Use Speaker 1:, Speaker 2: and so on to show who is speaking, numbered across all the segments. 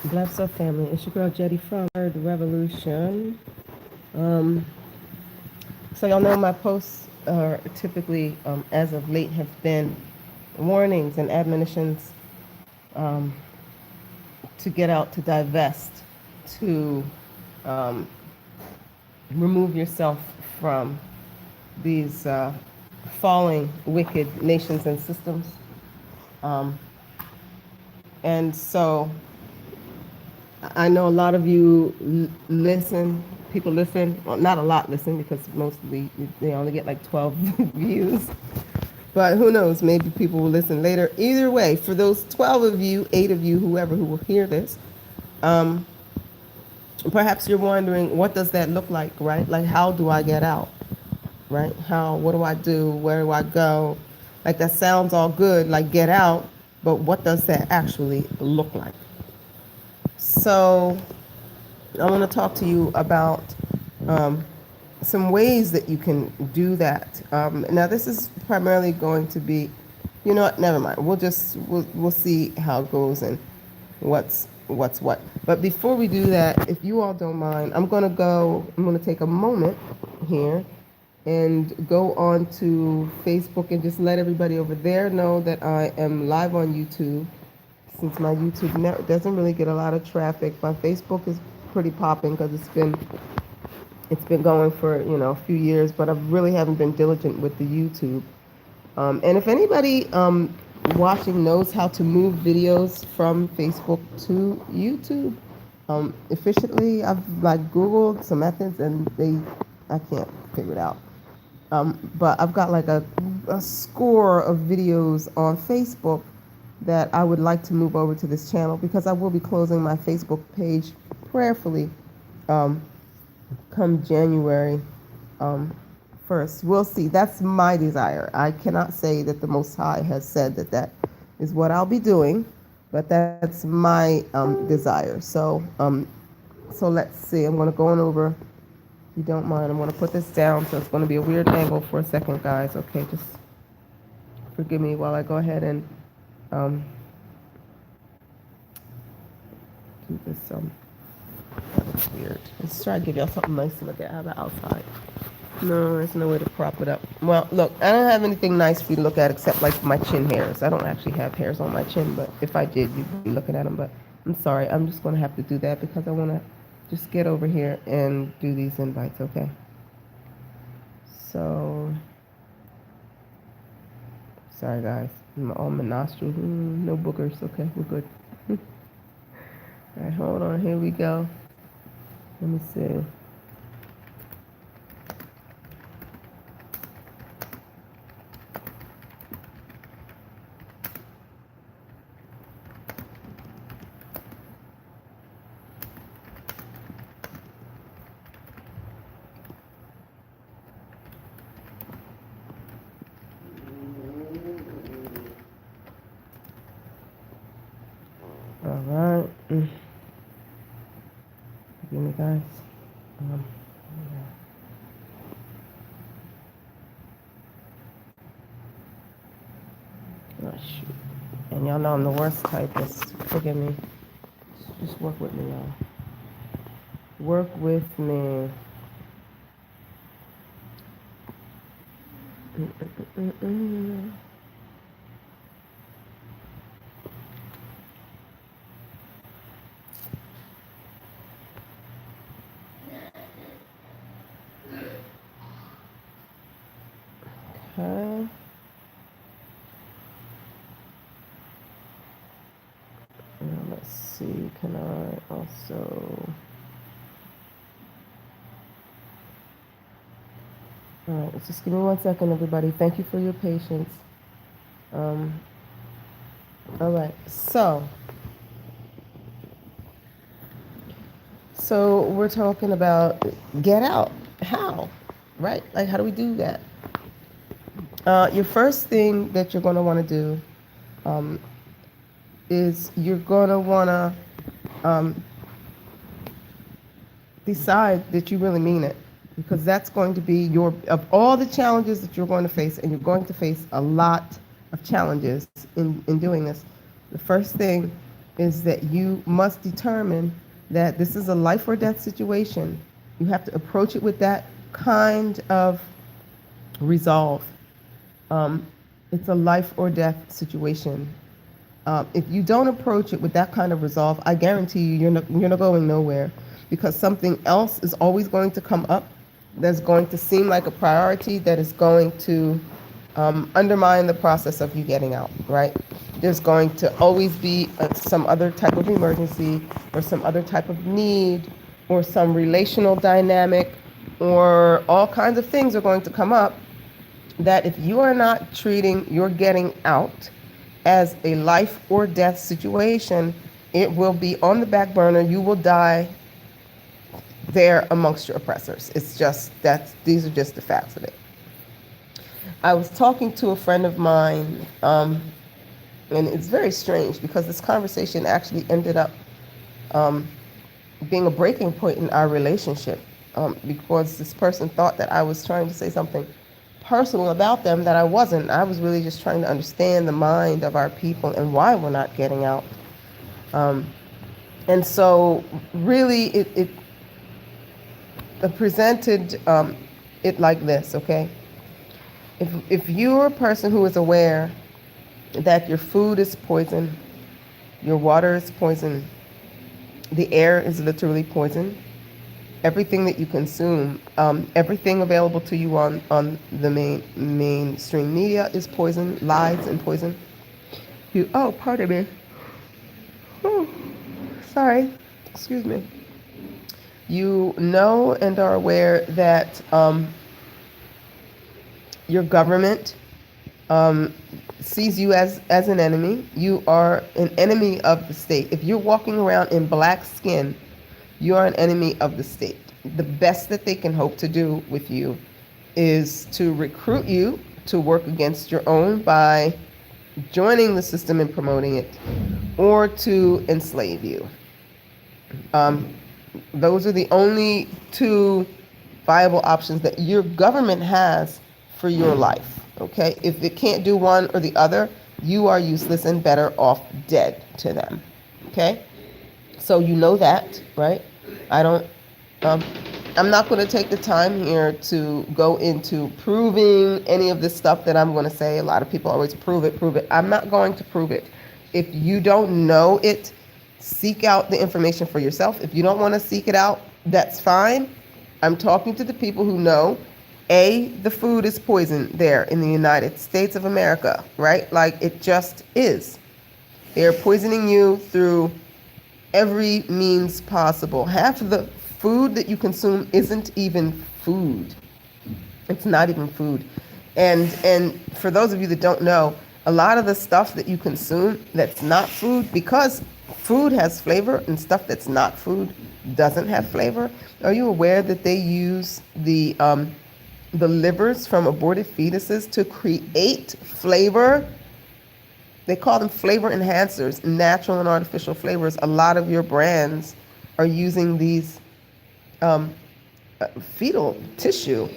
Speaker 1: Bless our family. It's your girl Jetty from Third Revolution. Um, so y'all know my posts are typically, as of late, have been warnings and admonitions um, to get out, to divest, to um, remove yourself from these falling, wicked nations and systems. Um, and so I know a lot of you listen, people listen, well, not a lot listen because mostly they only get like 12 views. But who knows, maybe people will listen later. Either way, for those 12 of you, 8 of you, whoever who will hear this, um, perhaps you're wondering, what does that look like, right? Like, how do I get out, right? What do I do? Where do I go? Like, that sounds all good, like get out, but what does that actually look like? So I want to talk to you about um, some ways that you can do that. Now, this is primarily going to be, you know what? Never mind. We'll see how it goes and what's what. But before we do that, if you all don't mind, I'm gonna take a moment here and go on to Facebook and just let everybody over there know that I am live on YouTube. Since my YouTube doesn't really get a lot of traffic, my Facebook is pretty popping because it's been going for a few years, but I really haven't been diligent with the YouTube. And if anybody watching knows how to move videos from Facebook to YouTube efficiently, I've like Googled some methods and I can't figure it out. But I've got like a score of videos on Facebook that I would like to move over to this channel because I will be closing my Facebook page prayerfully um, come January 1st. We'll see. That's my desire. I cannot say that the Most High has said that that is what I'll be doing, but that's my desire. So let's see. I'm going to go on over. If you don't mind, I'm going to put this down. So it's going to be a weird angle for a second, guys. Okay, just forgive me while I go ahead and um, do this. That was weird. Let's try to give y'all something nice to look at. How about outside? No, there's no way to prop it up. Well, look, I don't have anything nice for you to look at except like my chin hairs. I don't actually have hairs on my chin, but if I did, you'd be looking at them. But I'm sorry, I'm just going to have to do that because I want to just get over here and do these invites, okay? So, sorry guys. All my nostrils, no boogers. Okay, we're good. All right, hold on. Here we go. Let me see. All right. Forgive me, guys. Um, oh, shoot. And y'all know I'm the worst typist. Forgive me. Just work with me, y'all. Work with me. Okay. Now let's see. Can I also? All right. Just give me 1 second, everybody. Thank you for your patience. Um. All right. So we're talking about get out. How? Right? Like, how do we do that? Your first thing that you're going to want to do is you're going to want to decide that you really mean it, because that's going to be of all the challenges that you're going to face, and you're going to face a lot of challenges in doing this. The first thing is that you must determine that this is a life or death situation. You have to approach it with that kind of resolve. It's a life or death situation. If you don't approach it with that kind of resolve, I guarantee you, you're not going nowhere, because something else is always going to come up that's going to seem like a priority that is going to undermine the process of you getting out, right? There's going to always be some other type of emergency or some other type of need or some relational dynamic, or all kinds of things are going to come up that if you are not treating your getting out as a life or death situation, it will be on the back burner. You will die there amongst your oppressors. It's just that these are just the facts of it. I was talking to a friend of mine, and it's very strange because this conversation actually ended up being a breaking point in our relationship, because this person thought that I was trying to say something personal about them that I wasn't. I was really just trying to understand the mind of our people and why we're not getting out. And so really it presented it like this, okay? If you're a person who is aware that your food is poison, your water is poison, the air is literally poison, everything that you consume, everything available to you on the mainstream media is poison, lies and poison. Pardon me. Oh, sorry, excuse me. You know and are aware that your government sees you as an enemy. You are an enemy of the state. If you're walking around in black skin, you are an enemy of the state. The best that they can hope to do with you is to recruit you to work against your own by joining the system and promoting it, or to enslave you. Those are the only two viable options that your government has for your life, okay? If it can't do one or the other, you are useless and better off dead to them, okay? So you know that, right? I'm not going to take the time here to go into proving any of this stuff that I'm going to say. A lot of people always prove it. I'm not going to prove it. If you don't know it, seek out the information for yourself. If you don't want to seek it out, that's fine. I'm talking to the people who know, the food is poison there in the United States of America, right? Like, it just is. They're poisoning you through every means possible. Half of the food that you consume isn't even food. It's not even food. And for those of you that don't know, a lot of the stuff that you consume that's not food, because food has flavor and stuff that's not food doesn't have flavor. Are you aware that they use the livers from aborted fetuses to create flavor? They call them flavor enhancers, natural and artificial flavors. A lot of your brands are using these fetal tissue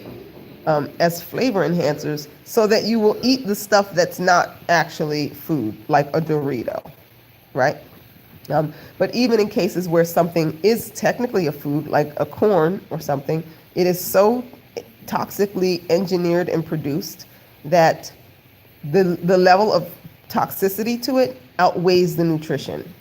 Speaker 1: as flavor enhancers so that you will eat the stuff that's not actually food, like a Dorito, right? But even in cases where something is technically a food, like a corn or something, it is so toxically engineered and produced that the level of toxicity to it outweighs the nutrition.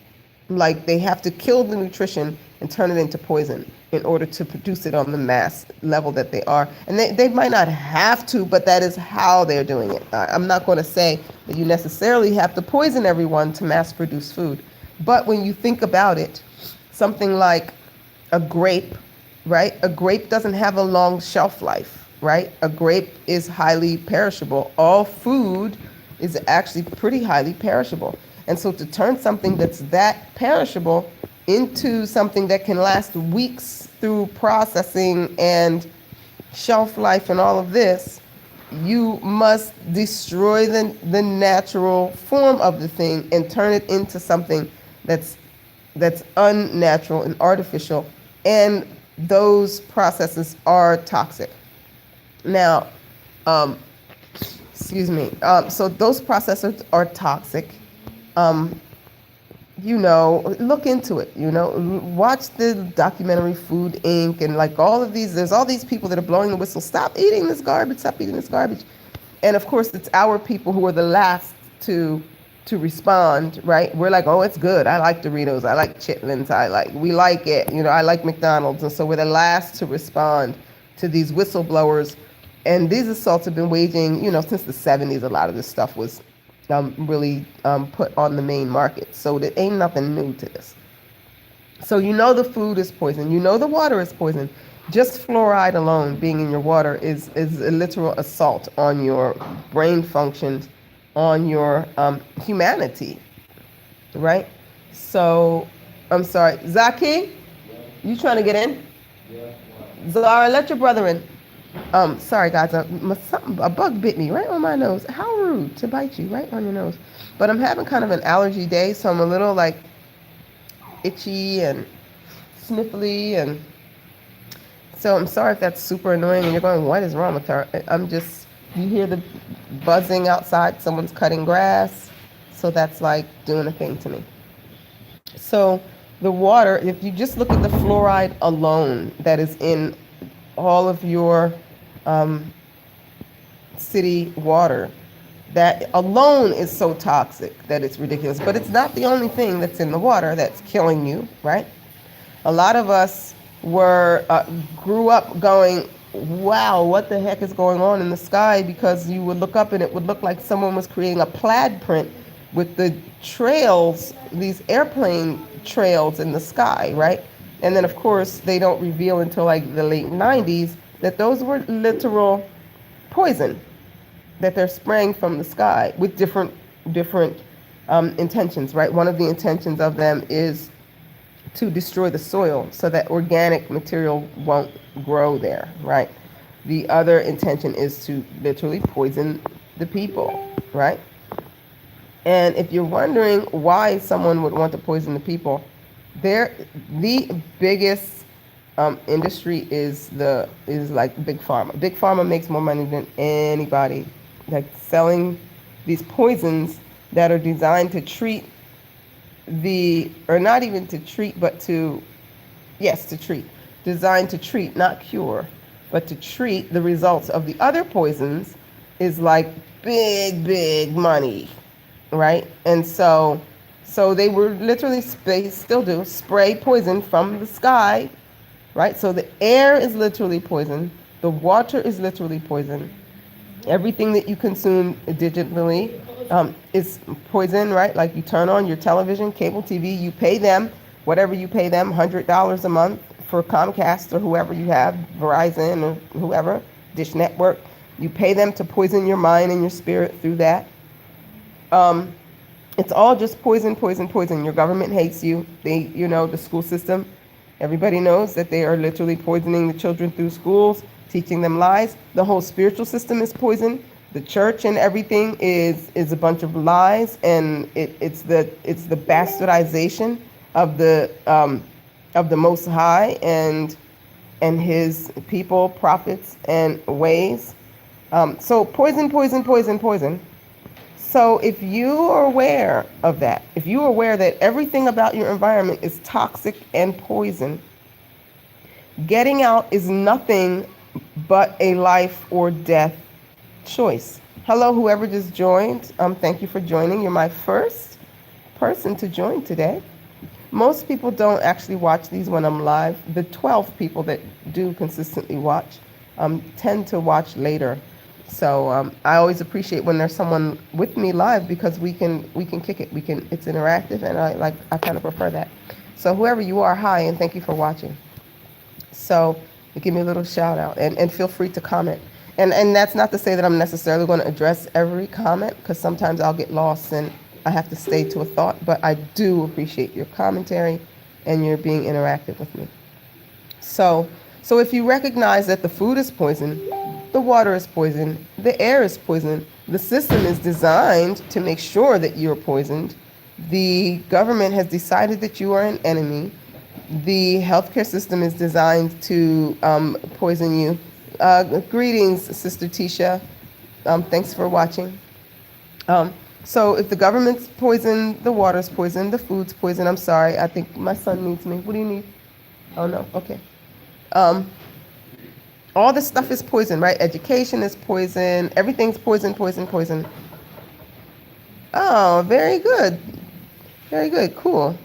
Speaker 1: Like, they have to kill the nutrition and turn it into poison in order to produce it on the mass level that they are. And they might not have to, but that is how they're doing it. I'm not going to say that you necessarily have to poison everyone to mass produce food. But when you think about it, something like a grape, right? A grape doesn't have a long shelf life, right? A grape is highly perishable. All food is actually pretty highly perishable. And so to turn something that's that perishable into something that can last weeks through processing and shelf life and all of this, you must destroy the natural form of the thing and turn it into something that's unnatural and artificial. And those processes are toxic. Now, excuse me. So those processors are toxic. look into it, watch the documentary Food Inc. and like all of these, there's all these people that are blowing the whistle, stop eating this garbage, stop eating this garbage. And of course, it's our people who are the last to respond, right? We're like, oh, it's good. I like Doritos. I like Chitlins. We like it. I like McDonald's. And so we're the last to respond to these whistleblowers. And these assaults have been waging, since the 70s. A lot of this stuff was really put on the main market. So there ain't nothing new to this. So the food is poison. The water is poison. Just fluoride alone being in your water is a literal assault on your brain functions, on your humanity, right? So, I'm sorry. Zaki, you trying to get in? Yeah. Zara, let your brother in. Sorry guys, a bug bit me right on my nose. How rude to bite you right on your nose. But I'm having kind of an allergy day, so I'm a little like itchy and sniffly, and so I'm sorry if that's super annoying and you're going, what is wrong with her? You hear the buzzing outside, someone's cutting grass, so that's like doing a thing to me. So the water, if you just look at the fluoride alone that is in all of your city water, that alone is so toxic that it's ridiculous. But it's not the only thing that's in the water that's killing you, right? A lot of us grew up going, wow, what the heck is going on in the sky? Because you would look up and it would look like someone was creating a plaid print with the trails, these airplane trails in the sky, right? And then of course they don't reveal until like the late 90s that those were literal poison that they're spraying from the sky with different intentions, right? One of the intentions of them is to destroy the soil so that organic material won't grow there, right? The other intention is to literally poison the people, right? And if you're wondering why someone would want to poison the people, the biggest industry is like Big Pharma. Big Pharma makes more money than anybody, like selling these poisons that are designed to treat not even to treat, but to treat, designed to treat, not cure, but to treat the results of the other poisons is like big money, right? And so they were literally, they still do, spray poison from the sky, right? So the air is literally poison, the water is literally poison, everything that you consume digitally is poison, right? Like you turn on your television, cable TV, you pay them, whatever you pay them, $100 a month for Comcast or whoever you have, Verizon or whoever, Dish Network. You pay them to poison your mind and your spirit through that. It's all just poison. Your government hates you. The school system, everybody knows that they are literally poisoning the children through schools, teaching them lies. The whole spiritual system is poison. The church and everything is a bunch of lies, and it's the bastardization of the Most High and His people, prophets, and ways. So poison. So if you are aware of that, if you are aware that everything about your environment is toxic and poison, getting out is nothing but a life or death choice. Hello, whoever just joined. Thank you for joining. You're my first person to join today. Most people don't actually watch these when I'm live. The 12 people that do consistently watch tend to watch later. So I always appreciate when there's someone with me live because we can kick it. It's interactive, and I kind of prefer that. So whoever you are, hi, and thank you for watching. So give me a little shout out and feel free to comment. And that's not to say that I'm necessarily going to address every comment, because sometimes I'll get lost and I have to stay to a thought, but I do appreciate your commentary and your being interactive with me. So if you recognize that the food is poison, the water is poison, the air is poison, the system is designed to make sure that you're poisoned, the government has decided that you are an enemy, the healthcare system is designed to poison you. Greetings, Sister Tisha. Thanks for watching. So if the government's poison, the water's poison, the food's poison. I'm sorry. I think my son needs me. What do you need? Oh no. Okay. Um, all this stuff is poison, right? Education is poison. Everything's poison, poison, poison. Oh, very good. Very good. Cool.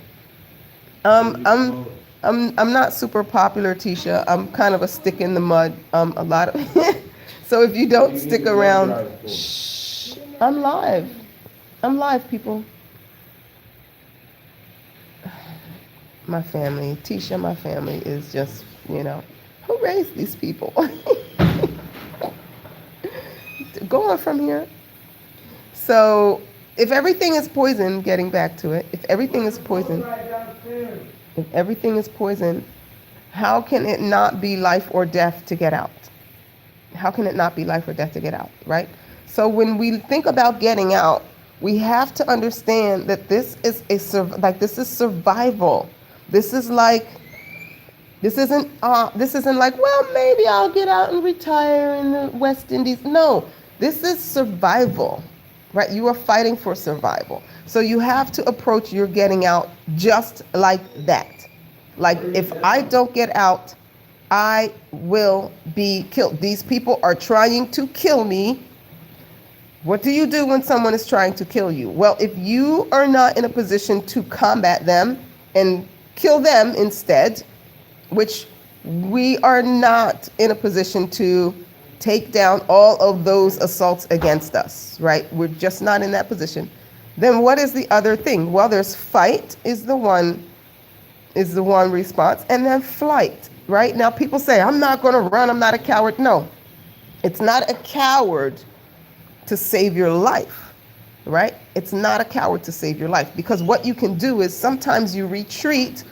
Speaker 1: I'm not super popular, Tisha. I'm kind of a stick in the mud. A lot of. So if you don't stick around, shh. I'm live. I'm live, people. My family, Tisha, my family is just, who raised these people? Go on from here. So if everything is poison, getting back to it, if everything is poison, how can it not be life or death to get out? How can it not be life or death to get out, right? So when we think about getting out, we have to understand that this is this is survival. This isn't like, well, maybe I'll get out and retire in the West Indies. No, this is survival, right? You are fighting for survival. So you have to approach your getting out just like that. Like, if I don't get out, I will be killed. These people are trying to kill me. What do you do when someone is trying to kill you? Well, if you are not in a position to combat them and kill them instead, which we are not in a position to take down all of those assaults against us, right? We're just not in that position. Then what is the other thing? Well, there's fight is the one response, and then flight, right? Now people say, I'm not going to run, I'm not a coward. No, it's not a coward to save your life, right? It's not a coward to save your life, because what you can do is sometimes you retreat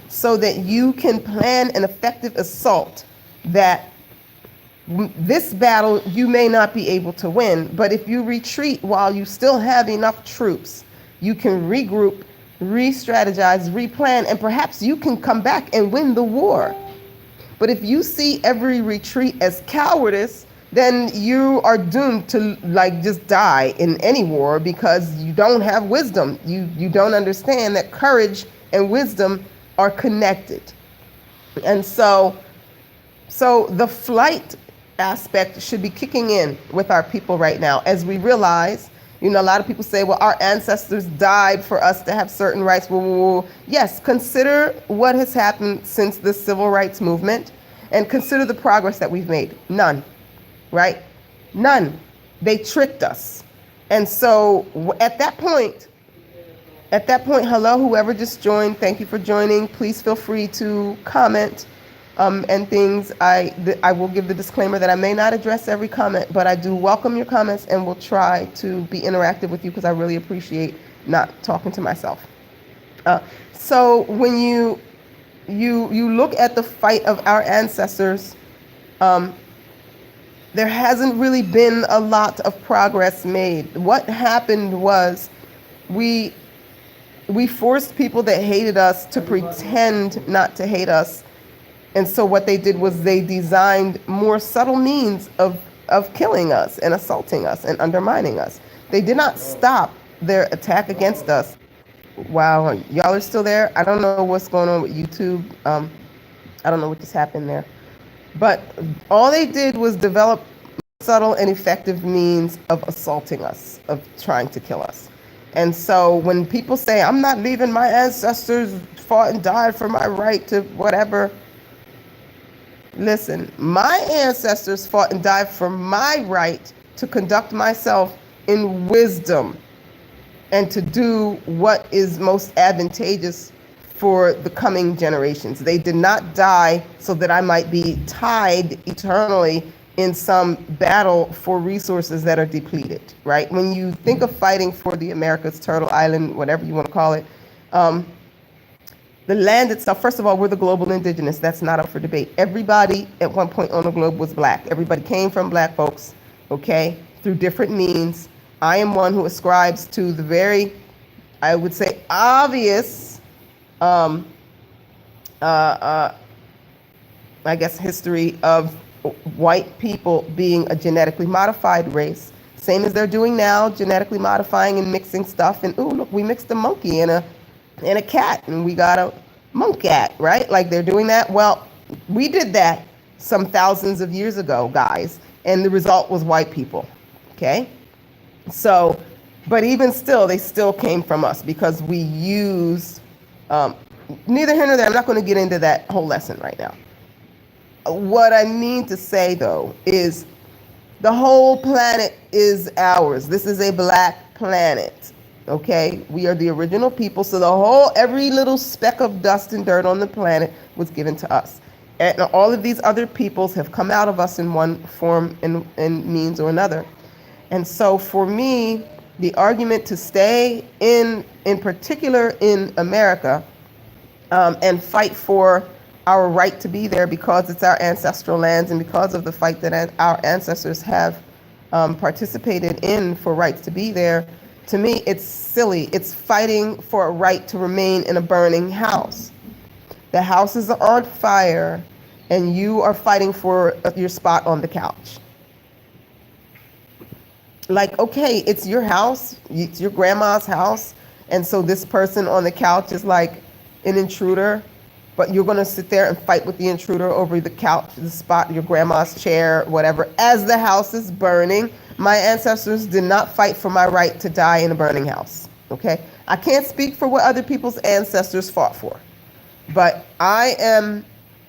Speaker 1: so that you can plan an effective assault that this battle you may not be able to win, but if you retreat while you still have enough troops, you can regroup, re-strategize, replan, and perhaps you can come back and win the war. But if you see every retreat as cowardice, then you are doomed to just die in any war, because you don't have wisdom. You don't understand that courage and wisdom are connected. And so the flight aspect should be kicking in with our people right now, as we realize, a lot of people say, well, our ancestors died for us to have certain rights. Well, yes, consider what has happened since the civil rights movement, and consider the progress that we've made. None, right? None. They tricked us. And so at that point, hello, whoever just joined, thank you for joining. Please feel free to comment and things. I will give the disclaimer that I may not address every comment, but I do welcome your comments and will try to be interactive with you, because I really appreciate not talking to myself. So when you look at the fight of our ancestors, there hasn't really been a lot of progress made. What happened was we forced people that hated us to pretend not to hate us. And so what they did was they designed more subtle means of killing us and assaulting us and undermining us. They did not stop their attack against us. Wow, y'all are still there? I don't know what's going on with YouTube. I don't know what just happened there. But all they did was develop subtle and effective means of assaulting us, of trying to kill us. And so when people say, I'm not leaving, my ancestors fought and died for my right to whatever. Listen, my ancestors fought and died for my right to conduct myself in wisdom and to do what is most advantageous for the coming generations. They did not die so that I might be tied eternally in some battle for resources that are depleted, right? When you think of fighting for the Americas, Turtle Island, whatever you want to call it, the land itself, first of all, we're the global indigenous. That's not up for debate. Everybody at one point on the globe was black. Everybody came from black folks, okay, through different means. I am one who ascribes to the very, I would say, obvious, I guess, history of white people being a genetically modified race same as they're doing now, genetically modifying and mixing stuff. And ooh, look, we mixed a monkey and a cat, and we got a monkey, right? Like they're doing that. Well, we did that some thousands of years ago, guys, and the result was white people. Okay, so, but even still, they still came from us because we used. Neither here nor there. I'm not going to get into that whole lesson right now. What I mean to say though is the whole planet is ours. This is a black planet. Okay, we are the original people. So every little speck of dust and dirt on the planet was given to us. And all of these other peoples have come out of us in one form and means or another. And so for me, the argument to stay in particular in America, and fight for our right to be there because it's our ancestral lands and because of the fight that our ancestors have participated in for rights to be there, to me, it's silly. It's fighting for a right to remain in a burning house. The houses are on fire, and you are fighting for your spot on the couch. Like, okay, it's your house, it's your grandma's house, and so this person on the couch is like an intruder, but you're going to sit there and fight with the intruder over the couch, the spot, your grandma's chair, whatever, as the house is burning. My ancestors did not fight for my right to die in a burning house. Okay, I can't speak for what other people's ancestors fought for, but I am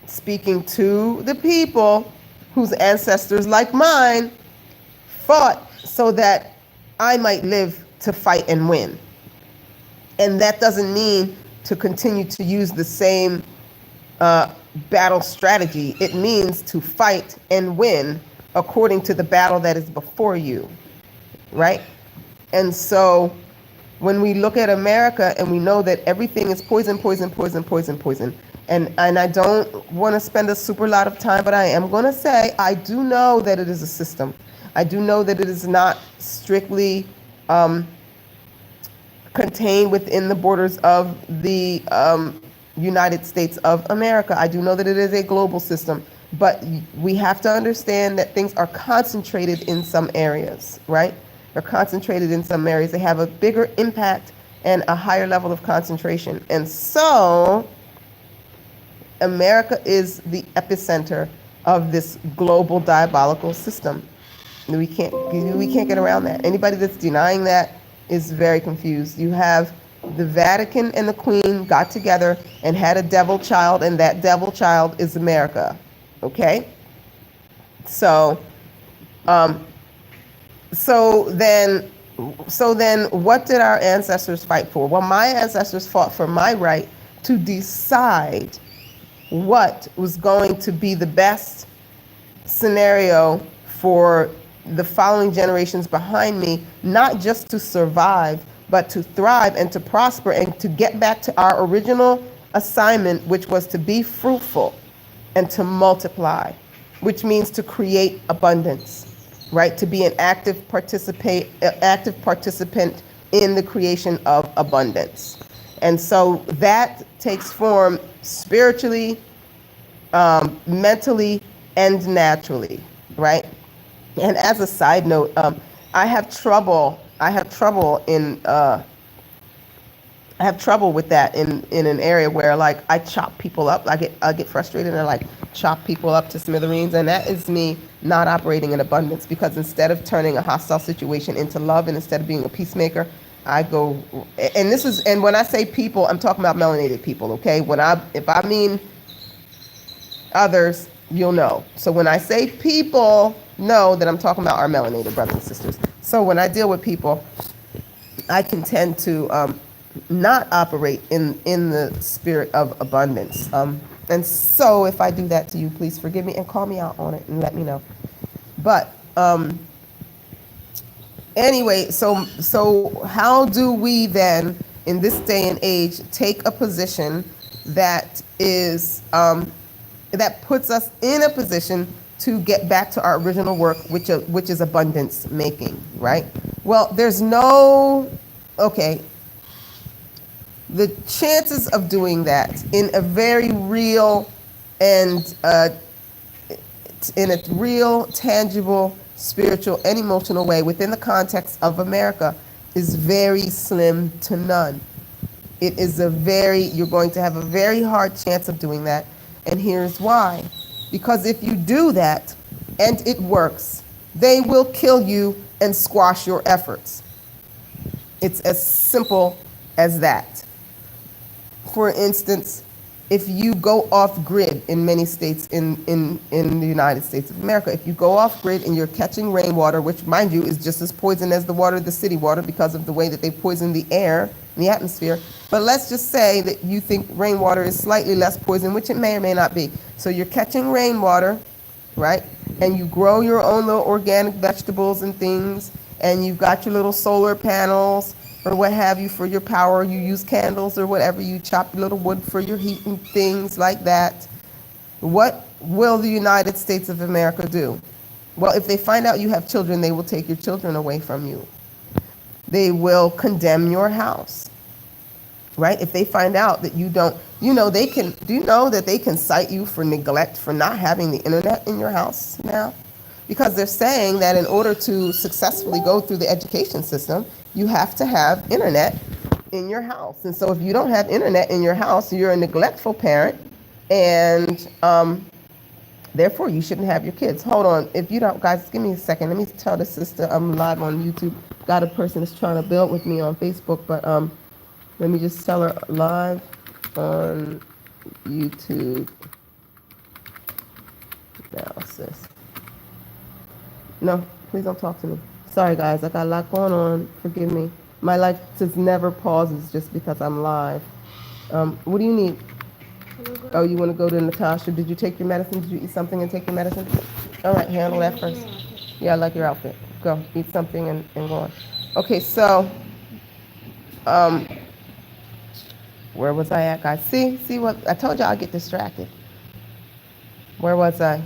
Speaker 1: speaking to the people whose ancestors, like mine, fought so that I might live to fight and win. And that doesn't mean to continue to use the same battle strategy. It means to fight and win according to the battle that is before you, right? And so when we look at America and we know that everything is poison, poison, poison, poison, poison, and I don't want to spend a super lot of time, but I am going to say I do know that it is a system. I do know that it is not strictly contained within the borders of the United States of America. I do know that it is a global system, but we have to understand that things are concentrated in some areas, right? They're concentrated in some areas. They have a bigger impact and a higher level of concentration. And so America is the epicenter of this global diabolical system. We can't get around that. Anybody that's denying that is very confused. You have the Vatican and the Queen got together and had a devil child, and that devil child is America. Okay? So then what did our ancestors fight for? Well, my ancestors fought for my right to decide what was going to be the best scenario for the following generations behind me, not just to survive, but to thrive and to prosper and to get back to our original assignment, which was to be fruitful and to multiply, which means to create abundance, right? To be an active participant in the creation of abundance. And so that takes form spiritually, mentally, and naturally, right? And as a side note, I have trouble with that in an area where like I chop people up. I get frustrated and I like chop people up to smithereens, and that is me not operating in abundance, because instead of turning a hostile situation into love and instead of being a peacemaker, I go, and when I say people, I'm talking about melanated people, okay? If I mean others, you'll know. So when I say people, know that I'm talking about our melanated brothers and sisters. So when I deal with people, I can tend to not operate in the spirit of abundance. And so if I do that to you, please forgive me and call me out on it and let me know. But anyway, so how do we then, in this day and age, take a position that is that puts us in a position to get back to our original work, which is abundance making, right? Well, the chances of doing that in a very real and in a real, tangible, spiritual, and emotional way within the context of America is very slim to none. It is you're going to have a very hard chance of doing that. And here's why. Because if you do that and it works, they will kill you and squash your efforts. It's as simple as that. For instance, if you go off grid in many states in the United States of America, if you go off grid and you're catching rainwater, which mind you is just as poison as the water, the city water, because of the way that they poison the air and the atmosphere. But let's just say that you think rainwater is slightly less poison, which it may or may not be. So you're catching rainwater, right? And you grow your own little organic vegetables and things, and you've got your little solar panels or what have you for your power. You use candles or whatever. You chop a little wood for your heat and things like that. What will the United States of America do? Well, if they find out you have children, they will take your children away from you. They will condemn your house, right? If they find out that you don't, do you know that they can cite you for neglect for not having the internet in your house now? Because they're saying that in order to successfully go through the education system, you have to have internet in your house. And so if you don't have internet in your house, you're a neglectful parent, and therefore you shouldn't have your kids. Hold on. If you don't, guys, give me a second. Let me tell the sister I'm live on YouTube. Got a person that's trying to build with me on Facebook, but let me just tell her live on YouTube. Now, sis. No, please don't talk to me. Sorry, guys. I got a lot going on. Forgive me. My life just never pauses just because I'm live. What do you need? Oh, you want to go to Natasha? Did you take your medicine? Did you eat something and take your medicine? All right, handle that first. Yeah, I like your outfit. Go, eat something and go on. Okay, so, where was I at, guys? See what, I told you I'll get distracted. Where was I?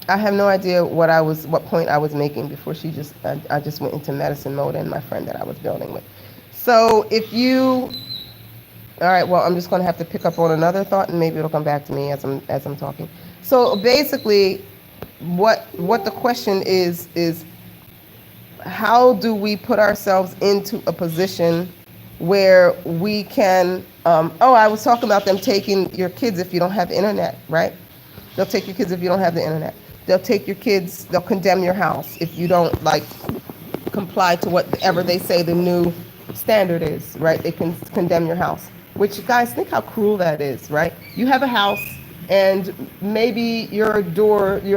Speaker 1: I have no idea what point I was making before I just went into medicine mode and my friend that I was building with. So all right, well, I'm just going to have to pick up on another thought and maybe it'll come back to me as I'm talking. So basically, what the question is how do we put ourselves into a position where we can, I was talking about them taking your kids if you don't have internet, right? They'll take your kids if you don't have the internet. They'll take your kids, they'll condemn your house if you don't comply to whatever they say the new standard is, right? They can condemn your house, which, guys, think how cruel that is, right? You have a house and maybe your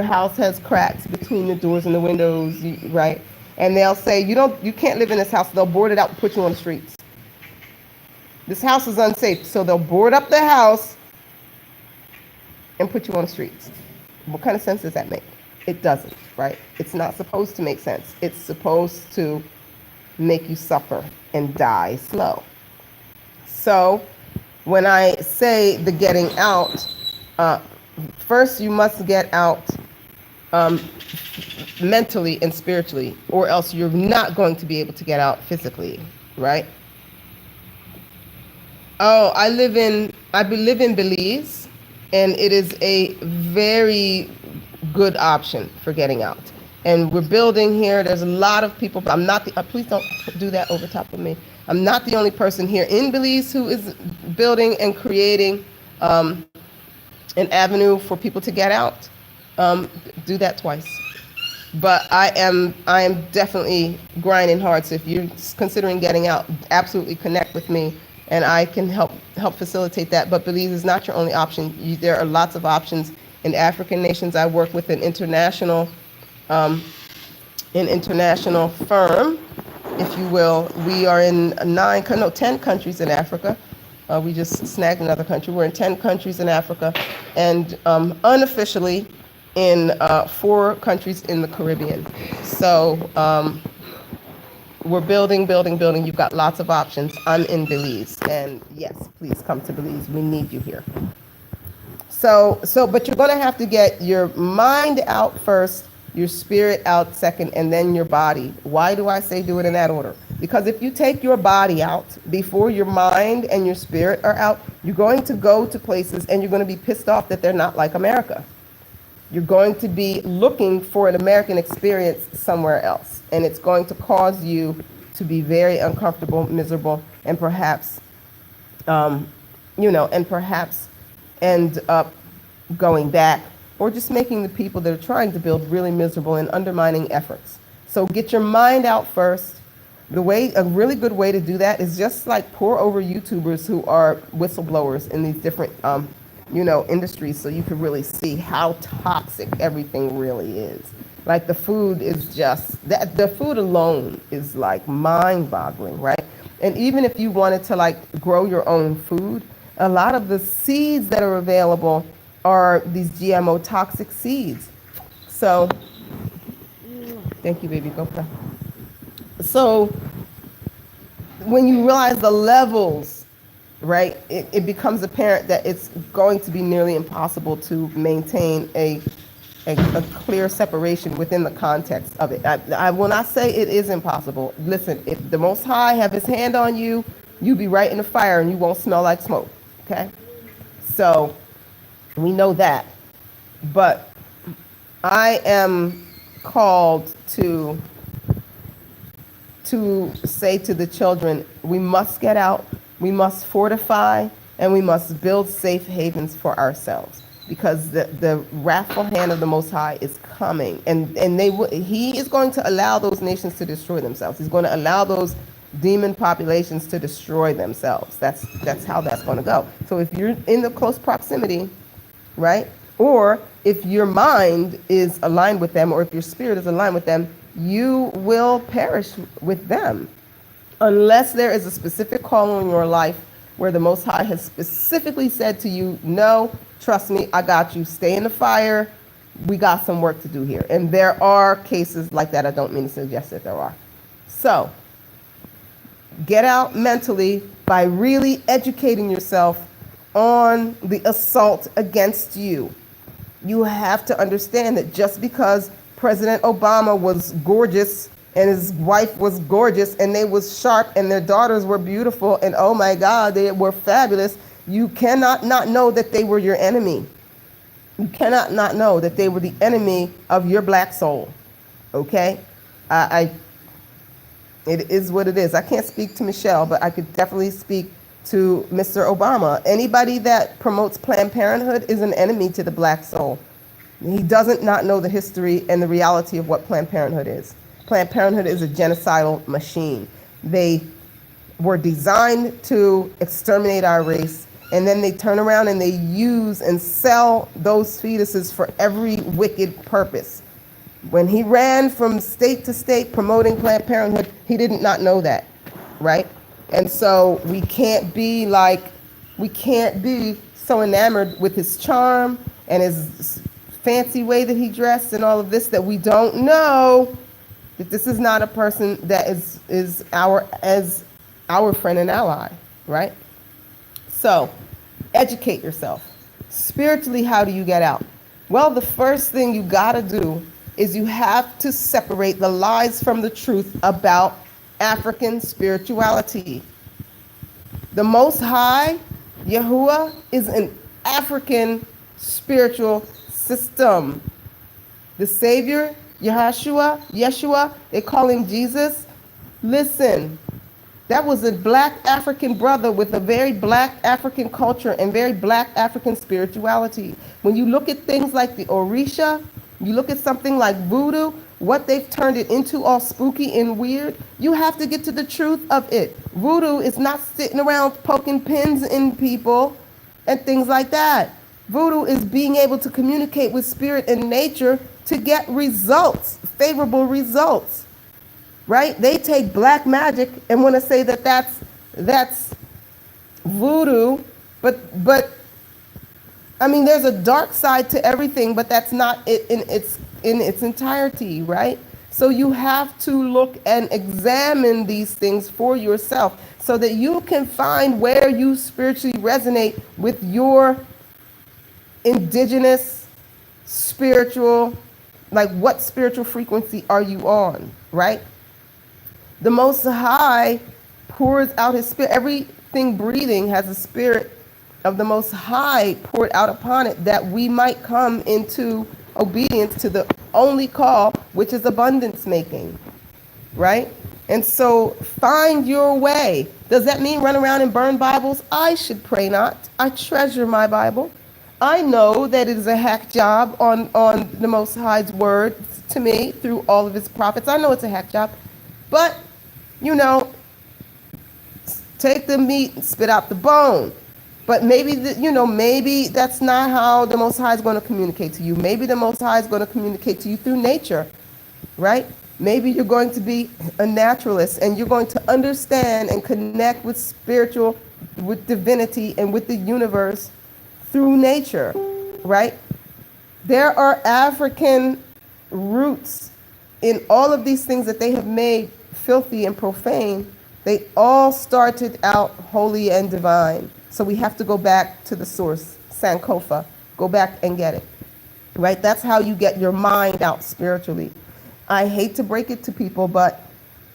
Speaker 1: house has cracks between the doors and the windows, right? And they'll say, you can't live in this house. They'll board it out and put you on the streets. This house is unsafe. So they'll board up the house and put you on the streets. What kind of sense does that make? It doesn't, right? It's not supposed to make sense. It's supposed to make you suffer and die slow. So when I say the getting out, first you must get out mentally and spiritually, or else you're not going to be able to get out physically, right? Oh, I live in Belize, and it is a very good option for getting out. And we're building here. There's a lot of people. I'm not please don't do that over top of me. I'm not the only person here in Belize who is building and creating an avenue for people to get out. Do that twice. But I am definitely grinding hard. So if you're considering getting out, absolutely connect with me, and I can help facilitate that. But Belize is not your only option. There are lots of options in African nations. I work with an international firm, if you will. We are in 10 countries in Africa. We just snagged another country. We're in 10 countries in Africa, and unofficially in 4 countries in the Caribbean. So we're building. You've got lots of options. I'm in Belize, and yes, please come to Belize. We need you here. So, but you're going to have to get your mind out first, your spirit out second, and then your body. Why do I say do it in that order? Because if you take your body out before your mind and your spirit are out, You're going to go to places and you're going to be pissed off that they're not like America. You're going to be looking for an American experience somewhere else. And it's going to cause you to be very uncomfortable, miserable, and perhaps, and perhaps end up going back or just making the people that are trying to build really miserable and undermining efforts. So get your mind out first. A really good way to do that is just like pour over YouTubers who are whistleblowers in these different, industries, so you can really see how toxic everything really is. Like the food is just that. The food alone is like mind-boggling, right? And even if you wanted to like grow your own food, a lot of the seeds that are available are these GMO toxic seeds. So, thank you, baby. Go play. So, when you realize the levels, right, it becomes apparent that it's going to be nearly impossible to maintain a clear separation within the context of it. I will not say it is impossible. Listen, if the Most High have his hand on you, you'll be right in the fire and you won't smell like smoke, okay? So we know that. But I am called to say to the children, we must get out, we must fortify, and we must build safe havens for ourselves, because the wrathful hand of the Most High is coming, and he is going to allow those nations to destroy themselves. He's going to allow those demon populations to destroy themselves. That's how that's going to go. So if you're in the close proximity, right, or if your mind is aligned with them, or if your spirit is aligned with them, you will perish with them, unless there is a specific call in your life where the Most High has specifically said to you, no, trust me, I got you. Stay in the fire. We got some work to do here. And there are cases like that. I don't mean to suggest that there are. So get out mentally by really educating yourself on the assault against you. You have to understand that just because President Obama was gorgeous and his wife was gorgeous and they was sharp and their daughters were beautiful and oh my God, they were fabulous, you cannot not know that they were your enemy. You cannot not know that they were the enemy of your black soul. Okay? It is what it is. I can't speak to Michelle, but I could definitely speak to Mr. Obama. Anybody that promotes Planned Parenthood is an enemy to the black soul. He doesn't not know the history and the reality of what Planned Parenthood is. Planned Parenthood is a genocidal machine. They were designed to exterminate our race, and then they turn around and they use and sell those fetuses for every wicked purpose. When he ran from state to state promoting Planned Parenthood, he did not know that, right? And so we can't be so enamored with his charm and his fancy way that he dressed and all of this that we don't know that this is not a person that is our friend and ally, right? So educate yourself. Spiritually, how do you get out? Well, the first thing you got to do is you have to separate the lies from the truth about African spirituality. The Most High, Yahuwah, is an African spiritual system. The Savior, Yeshua, they call him Jesus. Listen, that was a black African brother with a very black African culture and very black African spirituality. When you look at things like the Orisha, you look at something like voodoo, what they've turned it into, all spooky and weird, you have to get to the truth of it. Voodoo is not sitting around poking pins in people and things like that. Voodoo is being able to communicate with spirit and nature to get results, favorable results, right? They take black magic and want to say that that's voodoo, but I mean, there's a dark side to everything, but that's not it in its entirety, right? So you have to look and examine these things for yourself so that you can find where you spiritually resonate with your indigenous spiritual, like what spiritual frequency are you on, right? The Most High pours out his spirit. Everything breathing has a spirit of the Most High poured out upon it, that we might come into obedience to the only call, which is abundance making, right? And so find your way. Does that mean run around and burn Bibles? I should pray not. I treasure my Bible. I know that it is a hack job on the Most High's word to me through all of his prophets. I know it's a hack job. But, you know, take the meat and spit out the bone. But maybe, maybe that's not how the Most High is going to communicate to you. Maybe the Most High is going to communicate to you through nature, right? Maybe you're going to be a naturalist and you're going to understand and connect with spiritual, with divinity and with the universe through nature, right? There are African roots in all of these things that they have made filthy and profane. They all started out holy and divine. So we have to go back to the source, Sankofa. Go back and get it, right? That's how you get your mind out spiritually. I hate to break it to people, but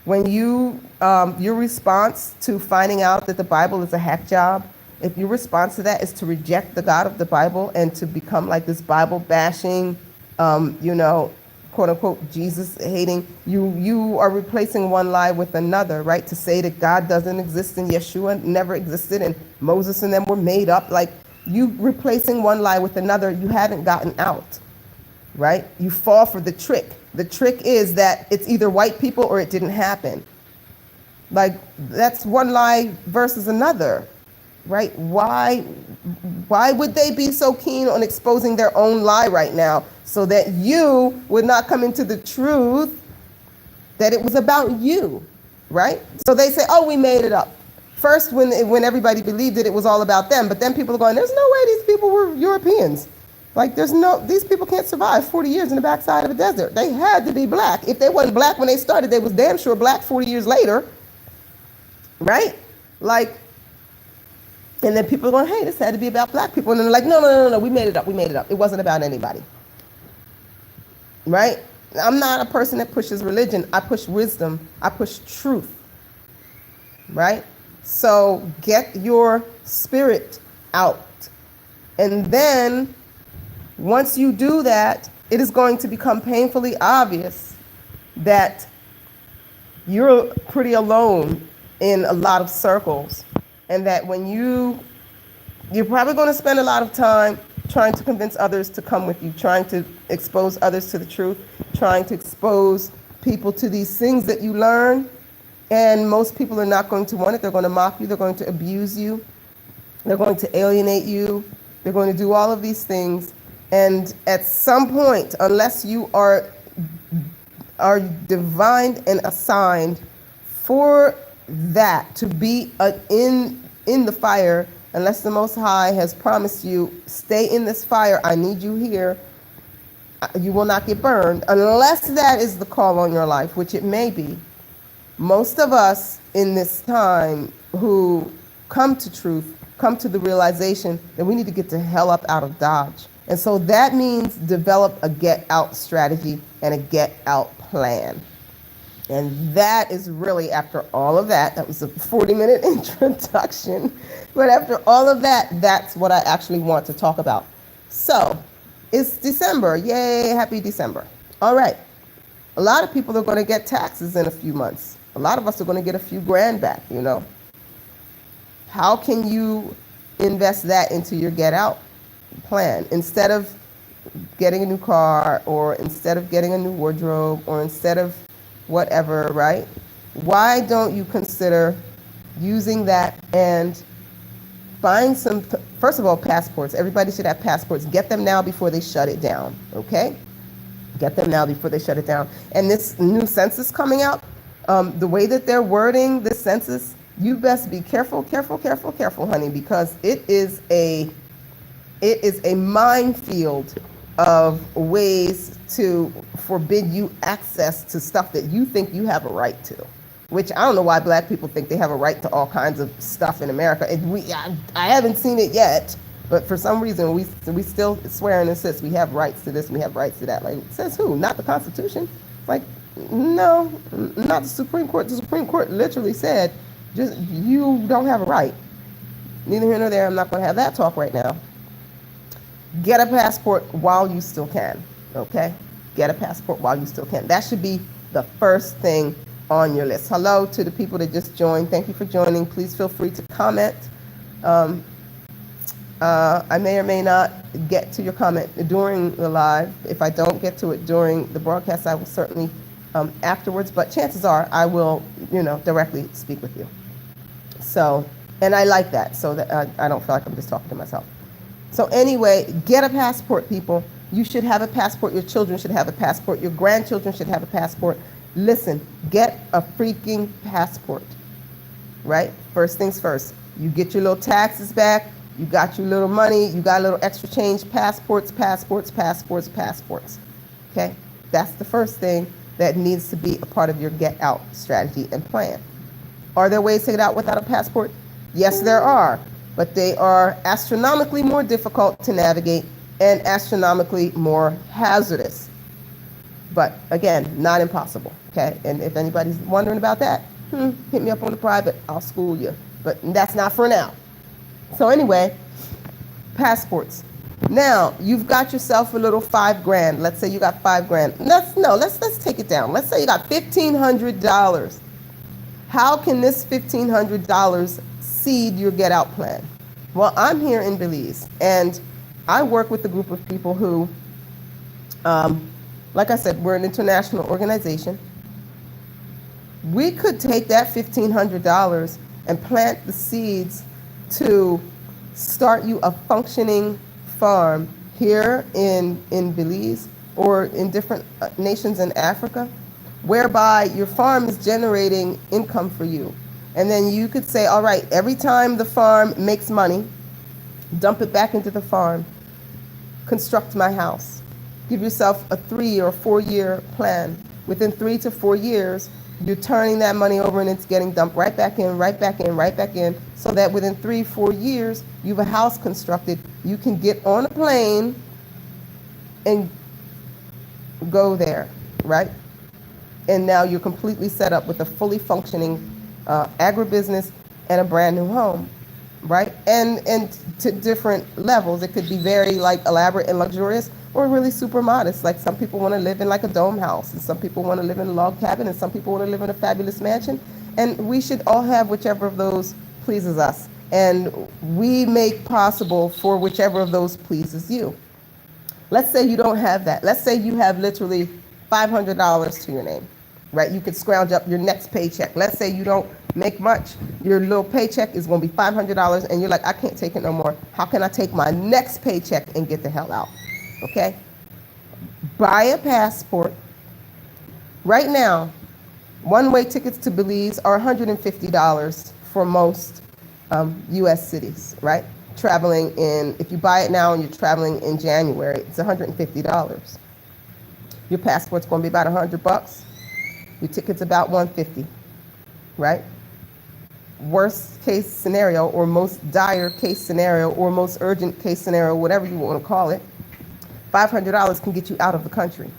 Speaker 1: when you, your response to finding out that the Bible is a hack job, if your response to that is to reject the God of the Bible and to become like this Bible bashing, quote unquote, Jesus hating, you are replacing one lie with another, right? To say that God doesn't exist and Yeshua never existed and Moses and them were made up, like you replacing one lie with another, you haven't gotten out, right? You fall for the trick. The trick is that it's either white people or it didn't happen. Like that's one lie versus another, right? Why would they be so keen on exposing their own lie right now so that you would not come into the truth that it was about you, right? So they say, oh, we made it up. First, when everybody believed it, it was all about them. But then people are going, there's no way these people were Europeans. Like these people can't survive 40 years in the backside of a desert. They had to be black. If they wasn't black when they started, they was damn sure black 40 years later, right? Like, and then people are going, hey, this had to be about black people. And they're like, no, we made it up. It wasn't about anybody, right? I'm not a person that pushes religion. I push wisdom. I push truth, right? So get your spirit out. And then once you do that, it is going to become painfully obvious that you're pretty alone in a lot of circles. And that when you're probably going to spend a lot of time trying to convince others to come with you, trying to expose others to the truth, trying to expose people to these things that you learn. And most people are not going to want it. They're going to mock you. They're going to abuse you. They're going to alienate you. They're going to do all of these things. And at some point, unless you are divined and assigned for that to be in the fire, unless the Most High has promised you, stay in this fire, I need you here, you will not get burned, unless that is the call on your life, which it may be. Most of us in this time who come to truth, come to the realization that we need to get the hell up out of Dodge. And so that means develop a get out strategy and a get out plan. And that is really, after all of that was a 40-minute introduction, but after all of that, that's what I actually want to talk about. So it's December. Yay, happy December. All right. A lot of people are going to get taxes in a few months. A lot of us are going to get a few grand back, How can you invest that into your get out plan? Instead of getting a new car, or instead of getting a new wardrobe, or instead of whatever, right? Why don't you consider using that and find some, first of all, passports. Everybody should have passports. Get them now before they shut it down, okay? Get them now before they shut it down. And this new census coming out, the way that they're wording this census, you best be careful, honey, because it is a minefield of ways to forbid you access to stuff that you think you have a right to, which I don't know why black people think they have a right to all kinds of stuff in America. I haven't seen it yet, but for some reason we still swear and insist we have rights to this and we have rights to that. Like, says who? Not the Constitution. Like, no, not the Supreme Court. The Supreme Court literally said, just you don't have a right. neither here nor there. I'm not going to have that talk right now. Get a passport while you still can, okay? Get a passport while you still can. That should be the first thing on your list. Hello to the people that just joined. Thank you for joining. Please feel free to comment. I may or may not get to your comment during the live. If I don't get to it during the broadcast, I will certainly afterwards, but chances are I will, directly speak with you. So, and I like that, so that I don't feel like I'm just talking to myself. So anyway, get a passport, people. You should have a passport. Your children should have a passport. Your grandchildren should have a passport. Listen, get a freaking passport, right? First things first. You get your little taxes back. You got your little money. You got a little extra change. Passports, passports, passports, passports. Okay? That's the first thing that needs to be a part of your get out strategy and plan. Are there ways to get out without a passport? Yes, there are. But they are astronomically more difficult to navigate and astronomically more hazardous. But again, not impossible. Okay? And if anybody's wondering about that, hit me up on the private. I'll school you. But that's not for now. So anyway, passports. Now you've got yourself a little $5,000. Let's say you got $5,000. Let's take it down. Let's say you got $1,500. How can this $1,500 seed your get out plan? Well, I'm here in Belize, and I work with a group of people who, like I said, we're an international organization. We could take that $1,500 and plant the seeds to start you a functioning farm here in Belize or in different nations in Africa, whereby your farm is generating income for you. And then you could say, all right, every time the farm makes money, dump it back into the farm, construct my house. Give yourself a 3 or 4 year plan. Within 3 to 4 years, you're turning that money over and it's getting dumped right back in, right back in, right back in, so that within 3-4 years, you have a house constructed. You can get on a plane and go there, right? And now you're completely set up with a fully functioning agribusiness and a brand new home, right? And to different levels. It could be very like elaborate and luxurious, or really super modest. Like some people want to live in like a dome house, and some people want to live in a log cabin, and some people want to live in a fabulous mansion. And we should all have whichever of those pleases us. And we make possible for whichever of those pleases you. Let's say you don't have that. Let's say you have literally $500 to your name, right? You could scrounge up your next paycheck. Let's say you don't make much. Your little paycheck is going to be $500, and you're like, I can't take it no more. How can I take my next paycheck and get the hell out? Okay? Buy a passport. Right now, one-way tickets to Belize are $150 for most U.S. cities, right? Traveling in, if you buy it now and you're traveling in January, it's $150. Your passport's going to be about $100. Your ticket's about $150, right? Worst case scenario, or most dire case scenario, or most urgent case scenario, whatever you want to call it, $500 can get you out of the country.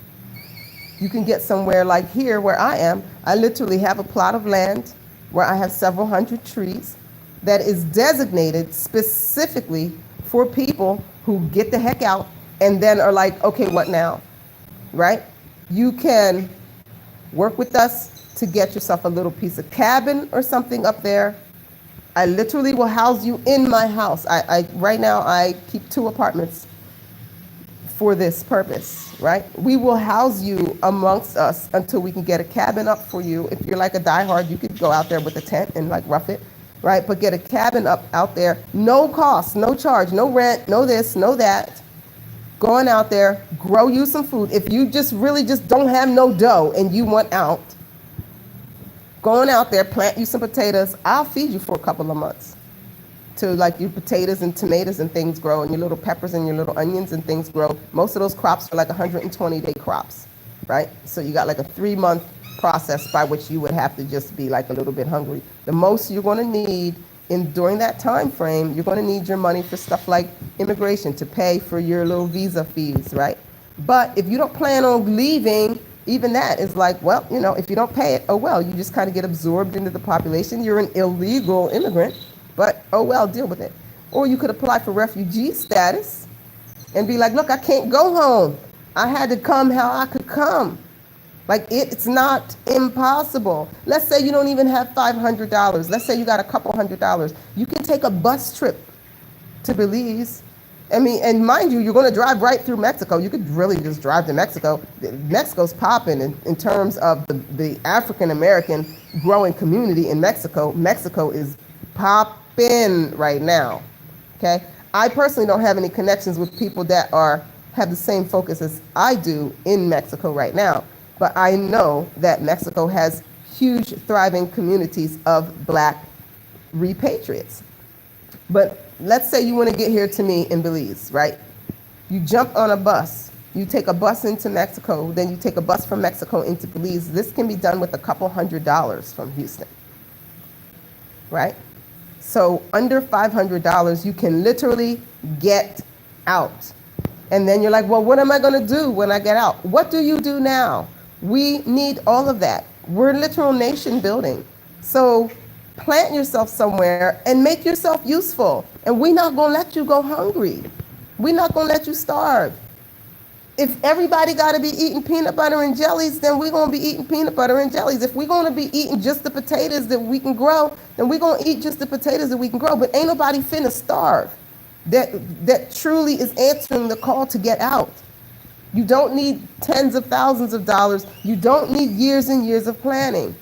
Speaker 1: You can get somewhere like here where I am. I literally have a plot of land where I have several hundred trees that is designated specifically for people who get the heck out and then are like, okay, what now? Right? You can work with us to get yourself a little piece of cabin or something up there. I literally will house you in my house. Right now I keep 2 apartments for this purpose, right? We will house you amongst us until we can get a cabin up for you. If you're like a diehard, you could go out there with a tent and like rough it, right? But get a cabin up out there, no cost, no charge, no rent, no this, no that. Going out there, grow you some food. If you just really just don't have no dough and you want out, going out there, plant you some potatoes. I'll feed you for a couple of months to like your potatoes and tomatoes and things grow, and your little peppers and your little onions and things grow. Most of those crops are like 120-day crops, right? So you got like a 3-month process by which you would have to just be like a little bit hungry. The most you're going to need during that time frame, you're going to need your money for stuff like immigration, to pay for your little visa fees, right? But if you don't plan on leaving, even that is like, well, if you don't pay it, oh well, you just kind of get absorbed into the population. You're an illegal immigrant, but oh well, deal with it. Or you could apply for refugee status and be like, look, I can't go home. I had to come how I could come. Like, it's not impossible. Let's say you don't even have $500. Let's say you got a couple $100. You can take a bus trip to Belize. I mean, and mind you, you're going to drive right through Mexico. You could really just drive to Mexico. Mexico's popping in terms of the African American growing community in Mexico. Mexico is popping right now. Okay, I personally don't have any connections with people that have the same focus as I do in Mexico right now, but I know that Mexico has huge thriving communities of Black repatriates. But let's say you want to get here to me in Belize, right? You jump on a bus, you take a bus into Mexico, then you take a bus from Mexico into Belize. This can be done with a couple $100 from Houston, right? So under $500, you can literally get out. And then you're like, well, what am I going to do when I get out? What do you do now? We need all of that. We're literal nation building. So plant yourself somewhere and make yourself useful. And we're not going to let you go hungry. We're not going to let you starve. If everybody got to be eating peanut butter and jellies, then we're going to be eating peanut butter and jellies. If we're going to be eating just the potatoes that we can grow, then we're going to eat just the potatoes that we can grow. But ain't nobody finna starve that truly is answering the call to get out. You don't need tens of thousands of dollars. You don't need years and years of planning.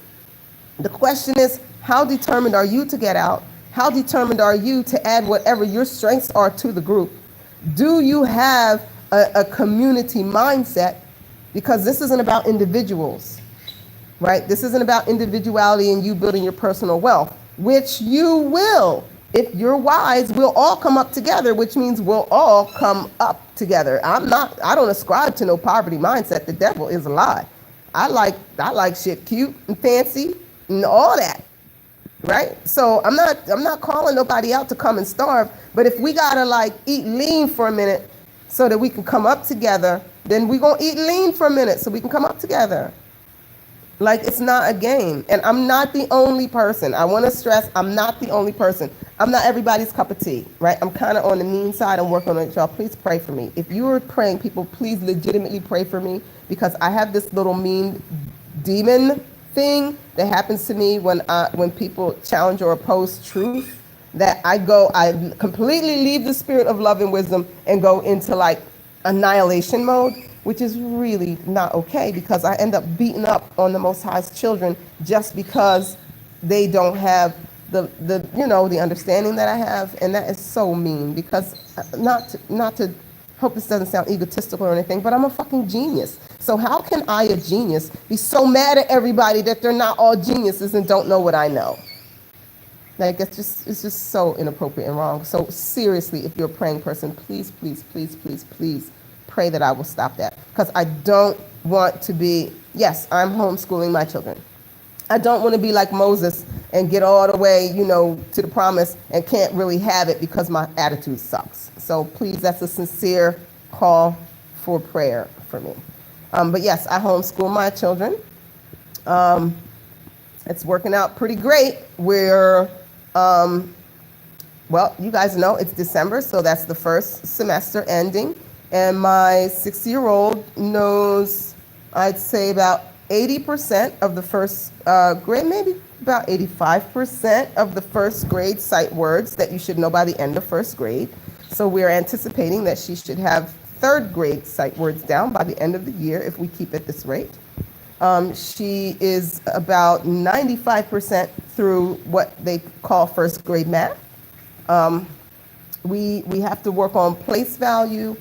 Speaker 1: The question is, how determined are you to get out? How determined are you to add whatever your strengths are to the group? Do you have a community mindset? Because this isn't about individuals, right? This isn't about individuality and you building your personal wealth, which you will. If you're wise, we'll all come up together, which means we'll all come up together. I don't ascribe to no poverty mindset. The devil is a lie. I like shit cute and fancy and all that, right? So I'm not calling nobody out to come and starve, but if we gotta like eat lean for a minute so that we can come up together, then we're gonna eat lean for a minute so we can come up together. Like, it's not a game. And I'm not the only person. I want to stress, I'm not the only person. I'm not everybody's cup of tea, right? I'm kind of on the mean side. I'm working on it, y'all. Please pray for me. If you are praying, people, please legitimately pray for me, because I have this little mean demon thing that happens to me when people challenge or oppose truth, that I completely leave the spirit of love and wisdom and go into like annihilation mode, which is really not okay, because I end up beating up on the Most High's children just because they don't have the understanding that I have. And that is so mean, because not to hope this doesn't sound egotistical or anything, but I'm a fucking genius. So how can I, a genius, be so mad at everybody that they're not all geniuses and don't know what I know? Like, it's just so inappropriate and wrong. So seriously, if you're a praying person, please, please, please, please, please pray that I will stop that. Because I don't want to be, yes, I'm homeschooling my children. I don't want to be like Moses and get all the way, to the promise and can't really have it because my attitude sucks. So please, that's a sincere call for prayer for me. But yes, I homeschool my children. It's working out pretty great. We're, well, you guys know it's December, so that's the first semester ending. And my 6-year-old knows, I'd say, about 80% of the first grade, maybe about 85% of the first grade sight words that you should know by the end of first grade. So we're anticipating that she should have third grade sight words down by the end of the year if we keep at this rate. She is about 95% through what they call first grade math. We have to work on place value,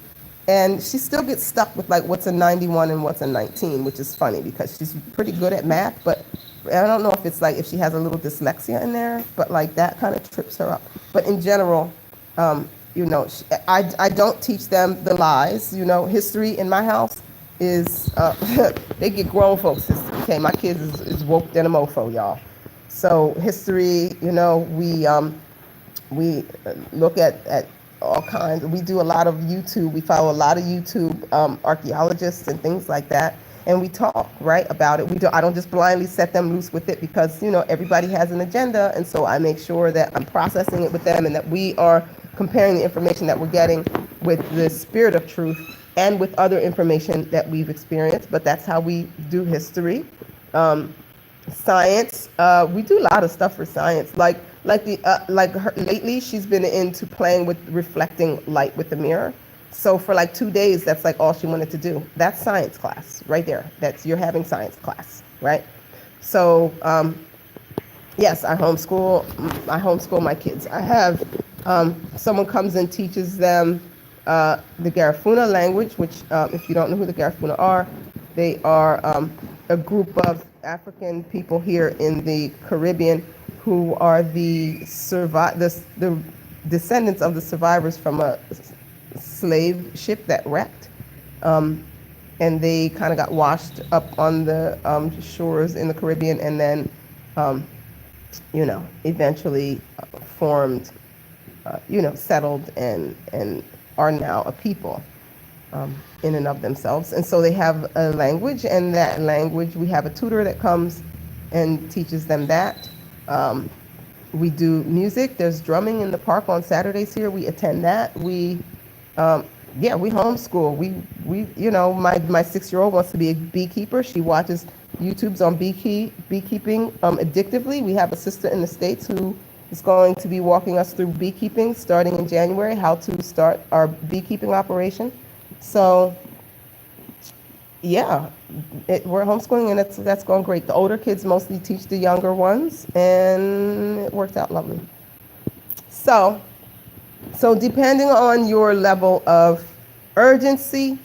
Speaker 1: and she still gets stuck with like what's a 91 and what's a 19, which is funny because she's pretty good at math, but I don't know if it's like if she has a little dyslexia in there, but like that kind of trips her up. But in general, I don't teach them the lies. History in my house is they get grown folks history. Okay, my kids is woke than a mofo, y'all. So history, we look at all kinds. We do a lot of YouTube. We follow a lot of YouTube archaeologists and things like that. and we talk, right, about it. I don't just blindly set them loose with it, because, everybody has an agenda. And so I make sure that I'm processing it with them, and that we are comparing the information that we're getting with the spirit of truth and with other information that we've experienced. But that's how we do history. Science, we do a lot of stuff for science, lately she's been into playing with reflecting light with the mirror. So for like 2 days, that's like all she wanted to do. That's science class right there. You're having science class, right? So yes, I homeschool my kids. I have someone comes and teaches them the Garifuna language, which if you don't know who the Garifuna are, they are a group of African people here in the Caribbean who are the descendants of the survivors from a slave ship that wrecked. And they kind of got washed up on the shores in the Caribbean, and then, eventually formed, settled and are now a people in and of themselves. And so they have a language, and that language, we have a tutor that comes and teaches them that. We do music. There's drumming in the park on Saturdays here. We attend that. We homeschool. My 6-year-old wants to be a beekeeper. She watches YouTubes on beekeeping addictively. We have a sister in the States who is going to be walking us through beekeeping starting in January, how to start our beekeeping operation. So yeah, we're homeschooling, and that's going great. The older kids mostly teach the younger ones, and it worked out lovely. So depending on your level of urgency,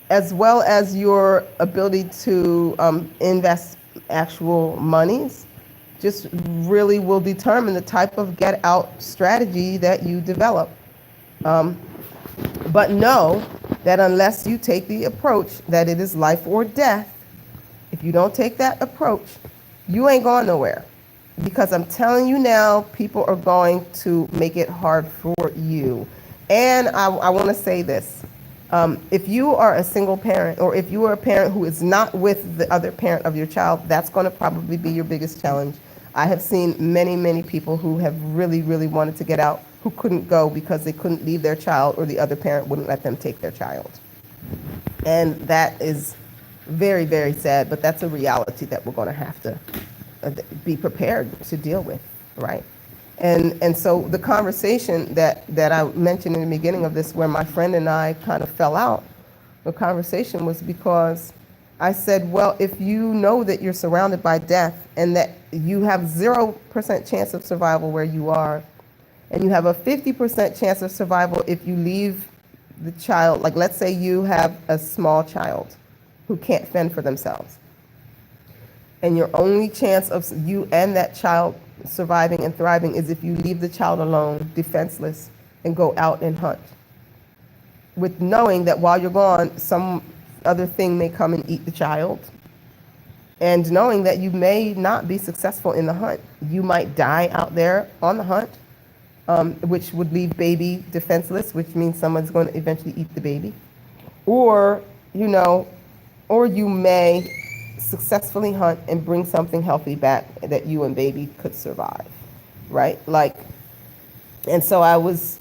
Speaker 1: as well as your ability to invest actual monies, just really will determine the type of get out strategy that you develop. But know that unless you take the approach that it is life or death, if you don't take that approach, you ain't going nowhere. Because I'm telling you now, people are going to make it hard for you. And I want to say this. If you are a single parent, or if you are a parent who is not with the other parent of your child, that's going to probably be your biggest challenge. I have seen many, many people who have really, really wanted to get out, who couldn't go because they couldn't leave their child, or the other parent wouldn't let them take their child. And that is very, very sad, but that's a reality that we're going to have to be prepared to deal with, right? And so the conversation that I mentioned in the beginning of this, where my friend and I kind of fell out, the conversation was because I said, well, if you know that you're surrounded by death, and that you have 0% chance of survival where you are, and you have a 50% chance of survival if you leave the child, like let's say you have a small child who can't fend for themselves, and your only chance of you and that child surviving and thriving is if you leave the child alone, defenseless, and go out and hunt, with knowing that while you're gone, some other thing may come and eat the child, and knowing that you may not be successful in the hunt. You might die out there on the hunt, which would leave baby defenseless, which means someone's going to eventually eat the baby. Or you may successfully hunt and bring something healthy back that you and baby could survive, right? And so I was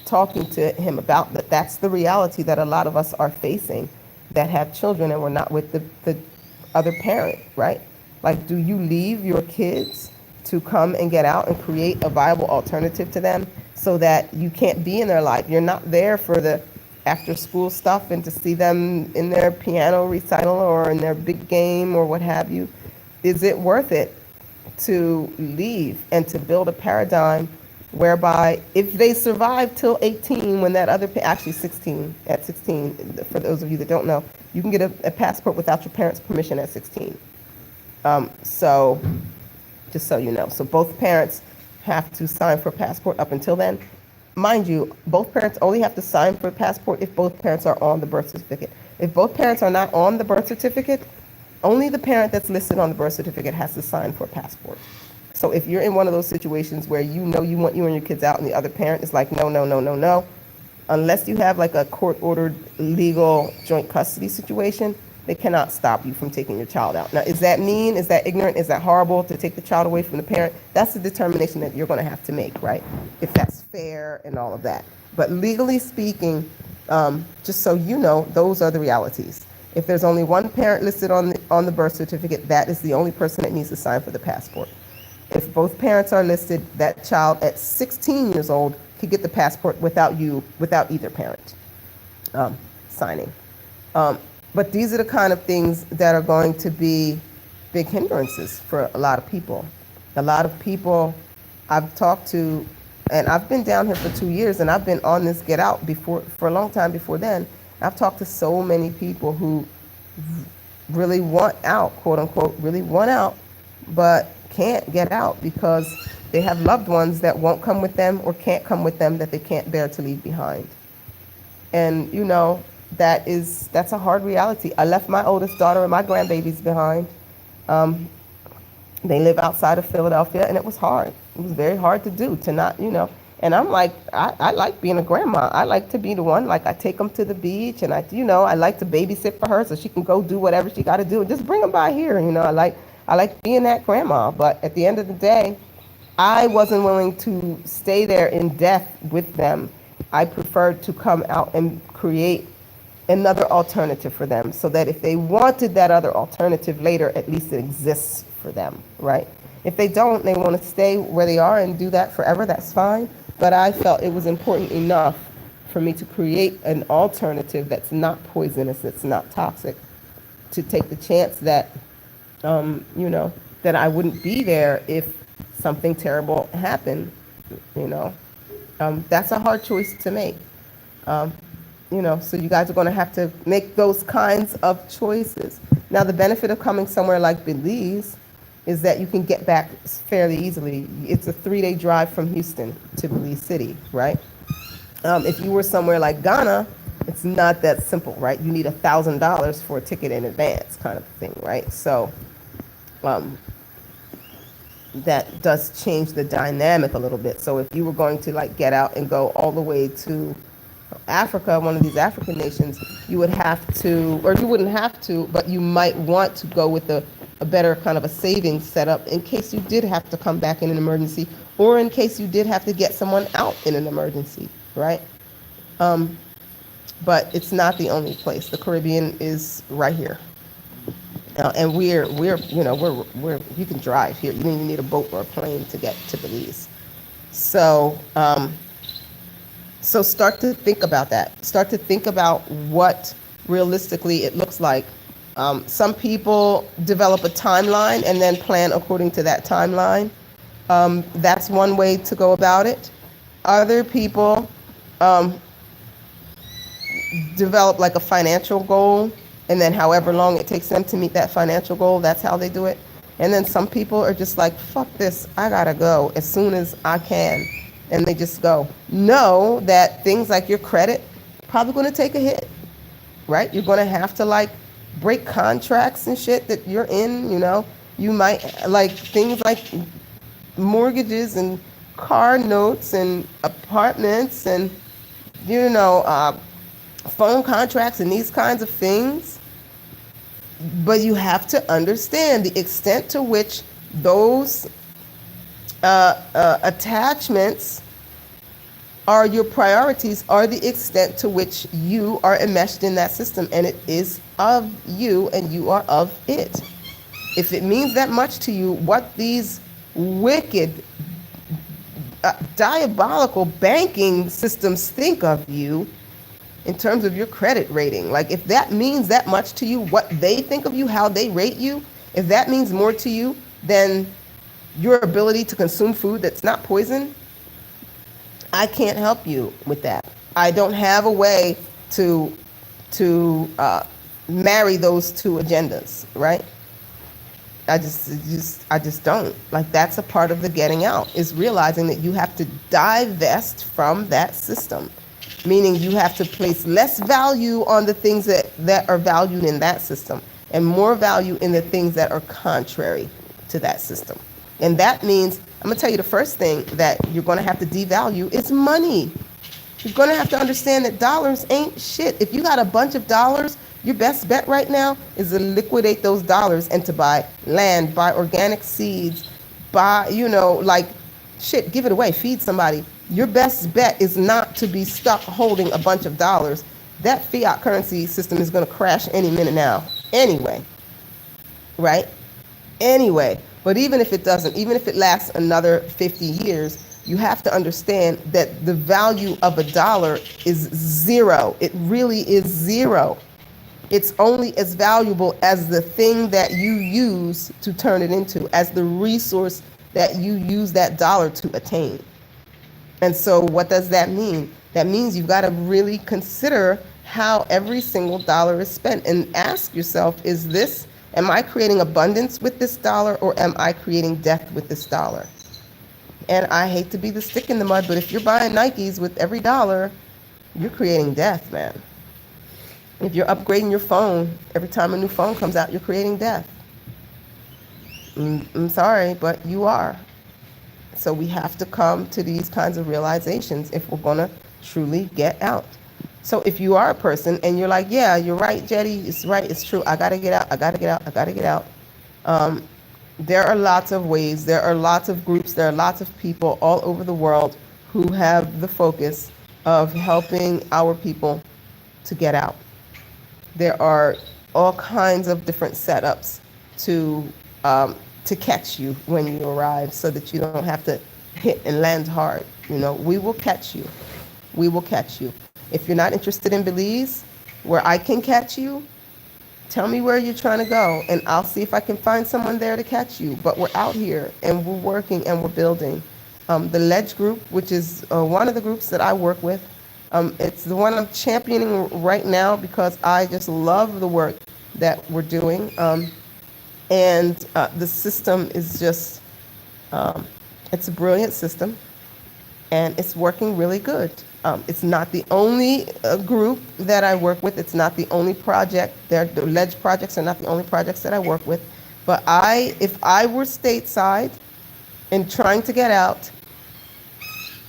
Speaker 1: talking to him about that. That's the reality that a lot of us are facing that have children and we're not with the other parent, right? Like, do you leave your kids to come and get out and create a viable alternative to them so that you can't be in their life? You're not there for the after school stuff and to see them in their piano recital or in their big game or what have you. Is it worth it to leave and to build a paradigm whereby if they survive till 18, when that other, actually 16, at 16, for those of you that don't know, you can get a passport without your parents' permission at 16. So just so you know, so both parents have to sign for a passport up until then. Mind you, both parents only have to sign for a passport if both parents are on the birth certificate. If both parents are not on the birth certificate, only the parent that's listed on the birth certificate has to sign for a passport. So if you're in one of those situations where you know you want you and your kids out and the other parent is like, no, no, no, no, no, unless you have like a court-ordered legal joint custody situation, they cannot stop you from taking your child out. Now, is that mean? Is that ignorant? Is that horrible to take the child away from the parent? That's the determination that you're going to have to make, right? If that's fair and all of that. But legally speaking, just so you know, those are the realities. If there's only one parent listed on the birth certificate, that is the only person that needs to sign for the passport. If both parents are listed, that child at 16 years old could get the passport without either parent signing. But these are the kind of things that are going to be big hindrances for a lot of people. A lot of people I've talked to, and I've been down here for 2 years, and I've been on this get out for a long time before then. I've talked to so many people who really want out, quote unquote, really want out, but can't get out because they have loved ones that won't come with them or can't come with them that they can't bear to leave behind. And you know, that's a hard reality. I left my oldest daughter and my grandbabies behind. They live outside of Philadelphia, and it was hard. It was very hard to do, to not, you know. And I'm like, I like being a grandma. I like to be the one, like I take them to the beach, and I like to babysit for her so she can go do whatever she got to do and just bring them by here. You know, I like being that grandma. But at the end of the day, I wasn't willing to stay there in death with them. I preferred to come out and create another alternative for them so that if they wanted that other alternative later, at least it exists for them, right? If they don't, they want to stay where they are and do that forever, that's fine. But I felt it was important enough for me to create an alternative that's not poisonous, that's not toxic, to take the chance that, you know, that I wouldn't be there if something terrible happened, you know. That's a hard choice to make. You know, so you guys are going to have to make those kinds of choices. Now, the benefit of coming somewhere like Belize is that you can get back fairly easily. It's a 3-day drive from Houston to Belize City, right? If you were somewhere like Ghana, it's not that simple, right? You need $1,000 for a ticket in advance, kind of thing, right? So that does change the dynamic a little bit. So if you were going to like get out and go all the way to Africa, one of these African nations, you would have to, or you wouldn't have to, but you might want to go with a better kind of a savings setup in case you did have to come back in an emergency, or in case you did have to get someone out in an emergency, right? But it's not the only place. The Caribbean is right here. And we're you know, you can drive here. You don't even need a boat or a plane to get to Belize. So, so start to think about that. Start to think about what realistically it looks like. Some people develop a timeline and then plan according to that timeline. That's one way to go about it. Other people develop like a financial goal, and then however long it takes them to meet that financial goal, that's how they do it. And then some people are just like, fuck this, I gotta go as soon as I can. And they just go. Know that things like your credit probably gonna take a hit, right? You're gonna have to like break contracts and shit that you're in, you know. You might like things like mortgages and car notes and apartments and, you know, phone contracts and these kinds of things. But you have to understand the extent to which those attachments are your priorities, are the extent to which you are enmeshed in that system, and it is of you and you are of it. If it means that much to you, what these wicked, diabolical banking systems think of you in terms of your credit rating, like if that means that much to you, what they think of you, how they rate you, if that means more to you than your ability to consume food that's not poison, I can't help you with that. I don't have a way to marry those two agendas, right? I just don't. Like, that's a part of the getting out, is realizing that you have to divest from that system, meaning you have to place less value on the things that are valued in that system and more value in the things that are contrary to that system. And that means, I'm gonna tell you the first thing that you're gonna have to devalue is money. You're gonna have to understand that dollars ain't shit. If you got a bunch of dollars, Your best bet right now is to liquidate those dollars and to buy land, buy organic seeds, buy, like shit, give it away, feed somebody. Your best bet is not to be stuck holding a bunch of dollars. That fiat currency system is going to crash any minute now. Anyway, right? Anyway, but even if it doesn't, even if it lasts another 50 years, you have to understand that the value of a dollar is zero. It really is zero. It's only as valuable as the thing that you use to turn it into, as the resource that you use that dollar to attain. And so what does that mean? That means you've got to really consider how every single dollar is spent and ask yourself, am I creating abundance with this dollar, or am I creating death with this dollar? And I hate to be the stick in the mud, but if you're buying Nikes with every dollar, you're creating death, man. If you're upgrading your phone every time a new phone comes out, you're creating death. I'm sorry, but you are. So we have to come to these kinds of realizations if we're going to truly get out. So if you are a person and you're like, yeah, you're right, Jetty, it's right, it's true, I got to get out, I got to get out, I got to get out. There are lots of ways, there are lots of groups, there are lots of people all over the world who have the focus of helping our people to get out. There are all kinds of different setups to catch you when you arrive, so that you don't have to hit and land hard. We will catch you. We will catch you. If you're not interested in Belize, where I can catch you, tell me where you're trying to go, and I'll see if I can find someone there to catch you. But we're out here, and we're working, and we're building. The Ledge Group, which is one of the groups that I work with, it's the one I'm championing right now because I just love the work that we're doing. And the system is just, it's a brilliant system, and it's working really good. It's not the only group that I work with. It's not the only project. The Ledge projects are not the only projects that I work with. But if I were stateside and trying to get out,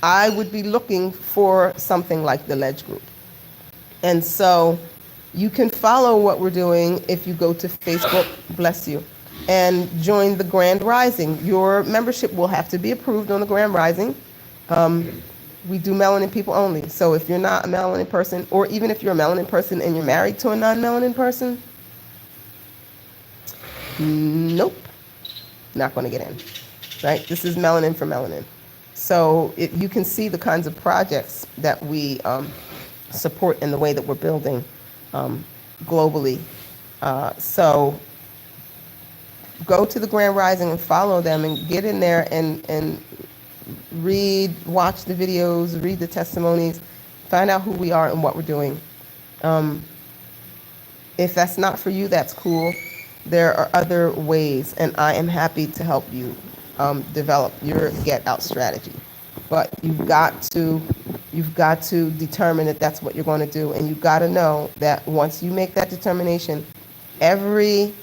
Speaker 1: I would be looking for something like the Ledge Group. And so you can follow what we're doing if you go to Facebook, bless you, and join the Grand Rising. Your membership will have to be approved on the Grand Rising. We do melanin people only. So if you're not a melanin person, or even if you're a melanin person and you're married to a non-melanin person, nope, not going to get in, right? This is melanin for melanin. So you can see the kinds of projects that we support in the way that we're building globally. So go to the Grand Rising and follow them and get in there and watch the videos, read the testimonies, find out who we are and what we're doing. If that's not for you, that's cool. There are other ways, and I am happy to help you develop your get out strategy. But you've got to determine that that's what you're going to do, and you've got to know that once you make that determination, everything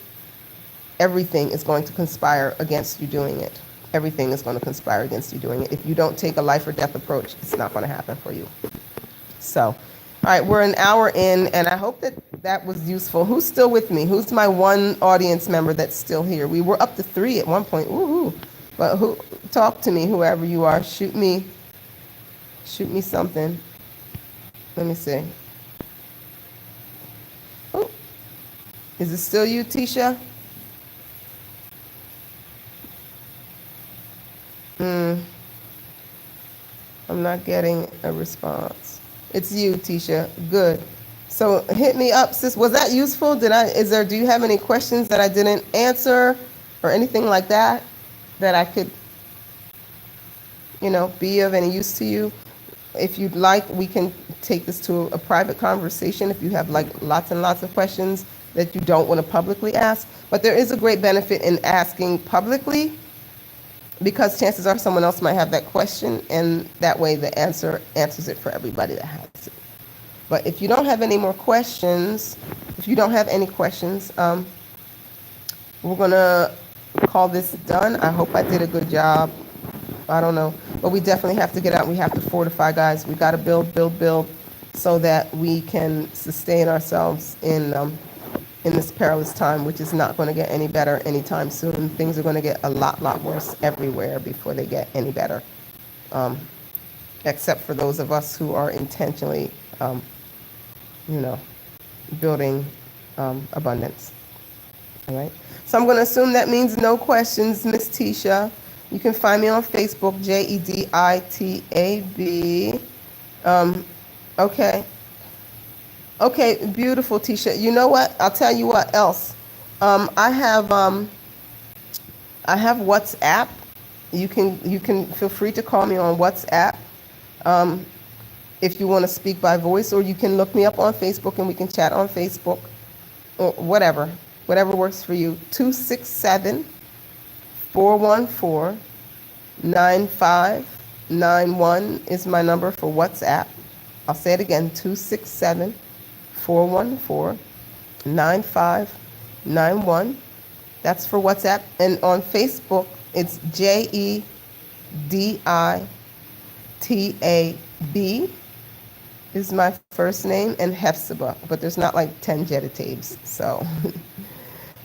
Speaker 1: is going to conspire against you doing it. Everything is going to conspire against you doing it. If you don't take a life or death approach, it's not going to happen for you. So, all right, we're an hour in, and I hope that was useful. Who's still with me? Who's my one audience member that's still here? We were up to 3 at one point. Woohoo! But talk to me, whoever you are. Shoot me something. Let me see. Oh, is it still you, Tisha? I'm not getting a response. It's you, Tisha. Good. So hit me up, sis. Was that useful? Do you have any questions that I didn't answer or anything like that I could, be of any use to you? If you'd like, we can take this to a private conversation if you have lots and lots of questions that you don't want to publicly ask. But there is a great benefit in asking publicly, because chances are someone else might have that question, and that way the answer answers it for everybody that has it. But if you don't have any more questions, we're going to call this done. I hope I did a good job. I don't know. But we definitely have to get out. We have to fortify, guys. We got to build. so that we can sustain ourselves in this perilous time, which is not going to get any better anytime soon. Things are going to get a lot worse everywhere before they get any better, except for those of us who are intentionally, you know, building abundance. All right. So I'm going to assume that means no questions, Miss Tisha. You can find me on Facebook, JEDITAB. Okay. Okay, beautiful, Tisha. You know what? I'll tell you what else. I have WhatsApp. You can feel free to call me on WhatsApp if you want to speak by voice, or you can look me up on Facebook and we can chat on Facebook, or whatever works for you. 267-414-9591 is my number for WhatsApp. I'll say it again, 267-414-9591. That's for WhatsApp. And on Facebook, it's JEDITAB is my first name, and Hephzibah, but there's not like 10 Jeditabes, so.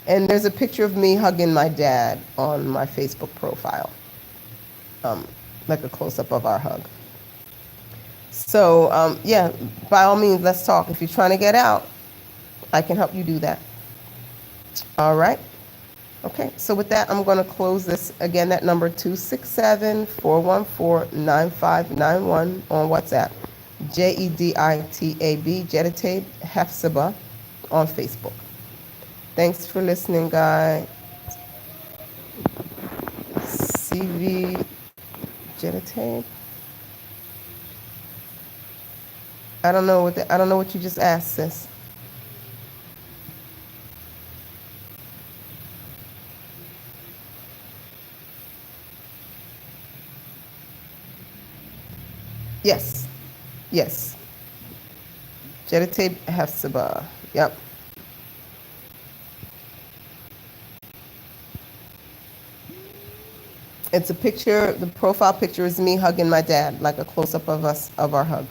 Speaker 1: And there's a picture of me hugging my dad on my Facebook profile, like a close-up of our hug. So, yeah, by all means, let's talk. If you're trying to get out, I can help you do that. All right. Okay, so with that, I'm going to close this. Again, that number, 267-414-9591 on WhatsApp. JEDITAB, Jeditab Hephzibah on Facebook. Thanks for listening, guys. CV Jeditab. I don't know what you just asked, sis. Yes. Yes. Jeditab Hephzibah. Yep. It's a picture, the profile picture is me hugging my dad, like a close-up of us, of our hug.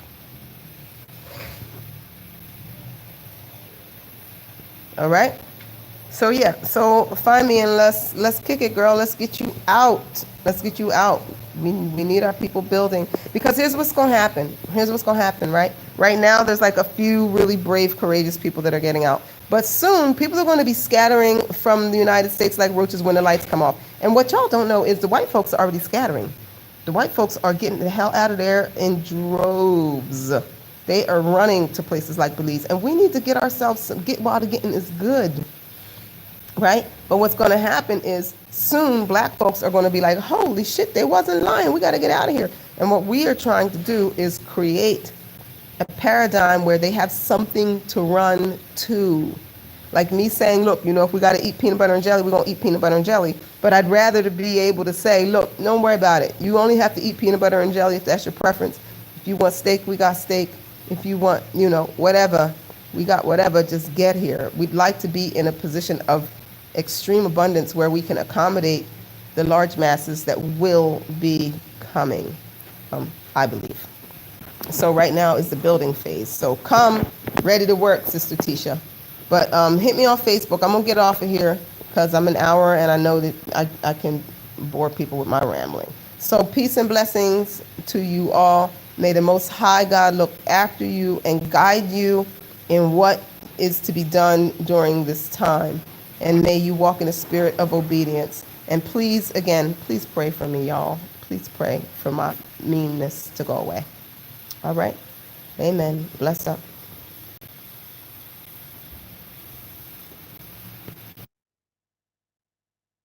Speaker 1: All right? So yeah, so find me and let's kick it, girl. Let's get you out. Let's get you out. We need our people building, because here's what's going to happen. Here's what's going to happen, right? Right now, there's like a few really brave, courageous people that are getting out. But soon, people are going to be scattering from the United States like roaches when the lights come off. And what y'all don't know is the white folks are already scattering. The white folks are getting the hell out of there in droves. They are running to places like Belize. And we need to get ourselves, get while the getting is good. Right? But what's going to happen is soon black folks are going to be like, holy shit, they wasn't lying. We got to get out of here. And what we are trying to do is create a paradigm where they have something to run to. Like me saying, look, you know, if we got to eat peanut butter and jelly, we're going to eat peanut butter and jelly. But I'd rather to be able to say, look, don't worry about it. You only have to eat peanut butter and jelly if that's your preference. If you want steak, we got steak. If you want, you know, whatever, we got whatever, just get here. We'd like to be in a position of extreme abundance where we can accommodate the large masses that will be coming, I believe. So right now is the building phase. So come ready to work, Sister Tisha. But hit me on Facebook. I'm going to get off of here because I'm an hour and I know that I can bore people with my rambling. So peace and blessings to you all. May the Most High God look after you and guide you in what is to be done during this time. And may you walk in a spirit of obedience. And please, again, please pray for me, y'all. Please pray for my meanness to go away. All right? Amen. Bless up.